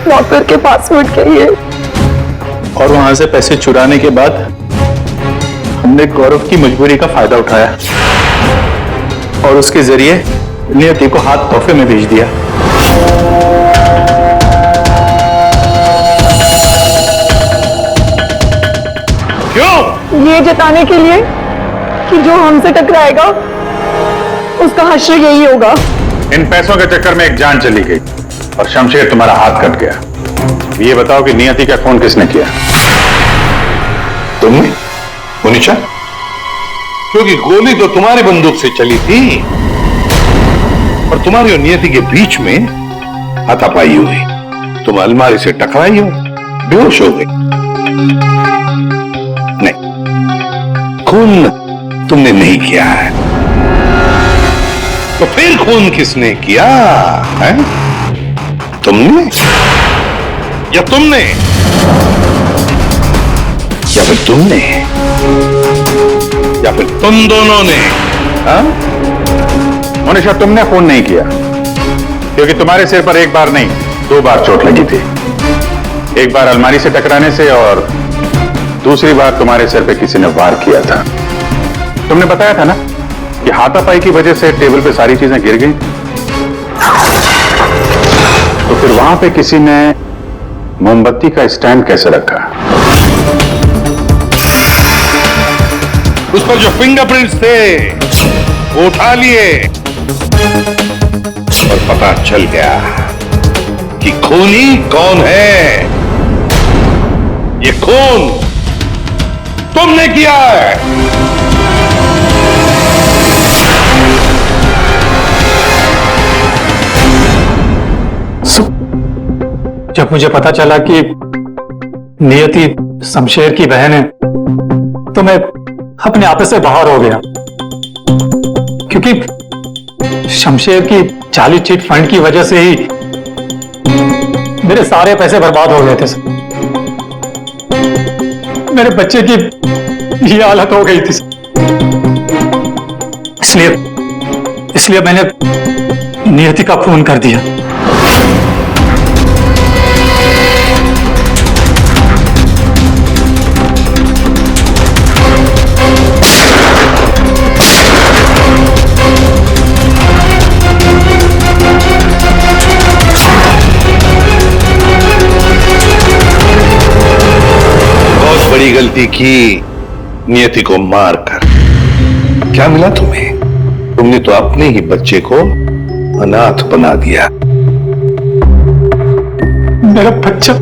लॉकर के पासवर्ड के लिए।
और वहां से पैसे चुराने के बाद हमने गौरव की मजबूरी का फायदा उठाया और उसके जरिए नियति को हाथ तोहफे में भेज दिया।
क्यों? ये जताने के लिए कि जो हमसे टकराएगा उसका हश्र यही होगा।
इन पैसों के चक्कर में एक जान चली गई और शमशेर तुम्हारा हाथ कट गया। ये बताओ कि नियति का खून किसने किया?
तुमने? मुनीशा? क्योंकि गोली तो तुम्हारी बंदूक से चली थी और तुम्हारी और नियति के बीच में हाथापाई हुई। तुम अलमारी से टकराई हो, बेहोश हो गई। नहीं, खून तुमने नहीं किया है। तो फिर खून किसने किया है? तुमने या तुमने या फिर तुमने या फिर तुम दोनों ने?
मोनिशा, तुमने खून नहीं किया क्योंकि तुम्हारे सिर पर एक बार नहीं 2 बार चोट लगी थी। एक बार अलमारी से टकराने से और दूसरी बार तुम्हारे सिर पे किसी ने वार किया था। तुमने बताया था ना कि हाथापाई की वजह से टेबल पे सारी चीजें गिर गई। तो फिर वहां पे किसी ने मोमबत्ती का स्टैंड कैसे रखा?
उस पर जो फिंगरप्रिंट्स थे वो उठा लिए और पता चल गया कि खूनी कौन है। ये खून तुमने किया है।
जब मुझे पता चला कि नियति शमशेर की बहन है तो मैं अपने आप से बाहर हो गया, क्योंकि शमशेर की जाली चिट फंड की वजह से ही मेरे सारे पैसे बर्बाद हो गए थे। मेरे बच्चे की ये हालत हो गई थी, इसलिए मैंने नियति का खून कर दिया।
बड़ी गलती की नियति को मारकर। क्या मिला तुम्हें? तुमने तो अपने ही बच्चे को अनाथ बना दिया।
मेरा बच्चा,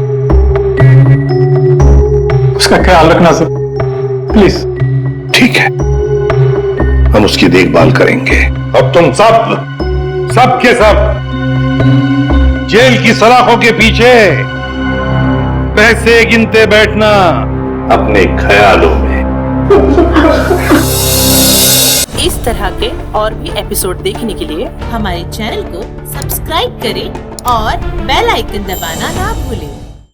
उसका ख्याल रखना सर, प्लीज।
ठीक है, हम उसकी देखभाल करेंगे। अब तुम सब के सब जेल की सलाखों के पीछे पैसे गिनते बैठना अपने ख्यालों में।
इस तरह के और भी एपिसोड देखने के लिए हमारे चैनल को सब्सक्राइब करें और बेल आइकन दबाना ना भूलें।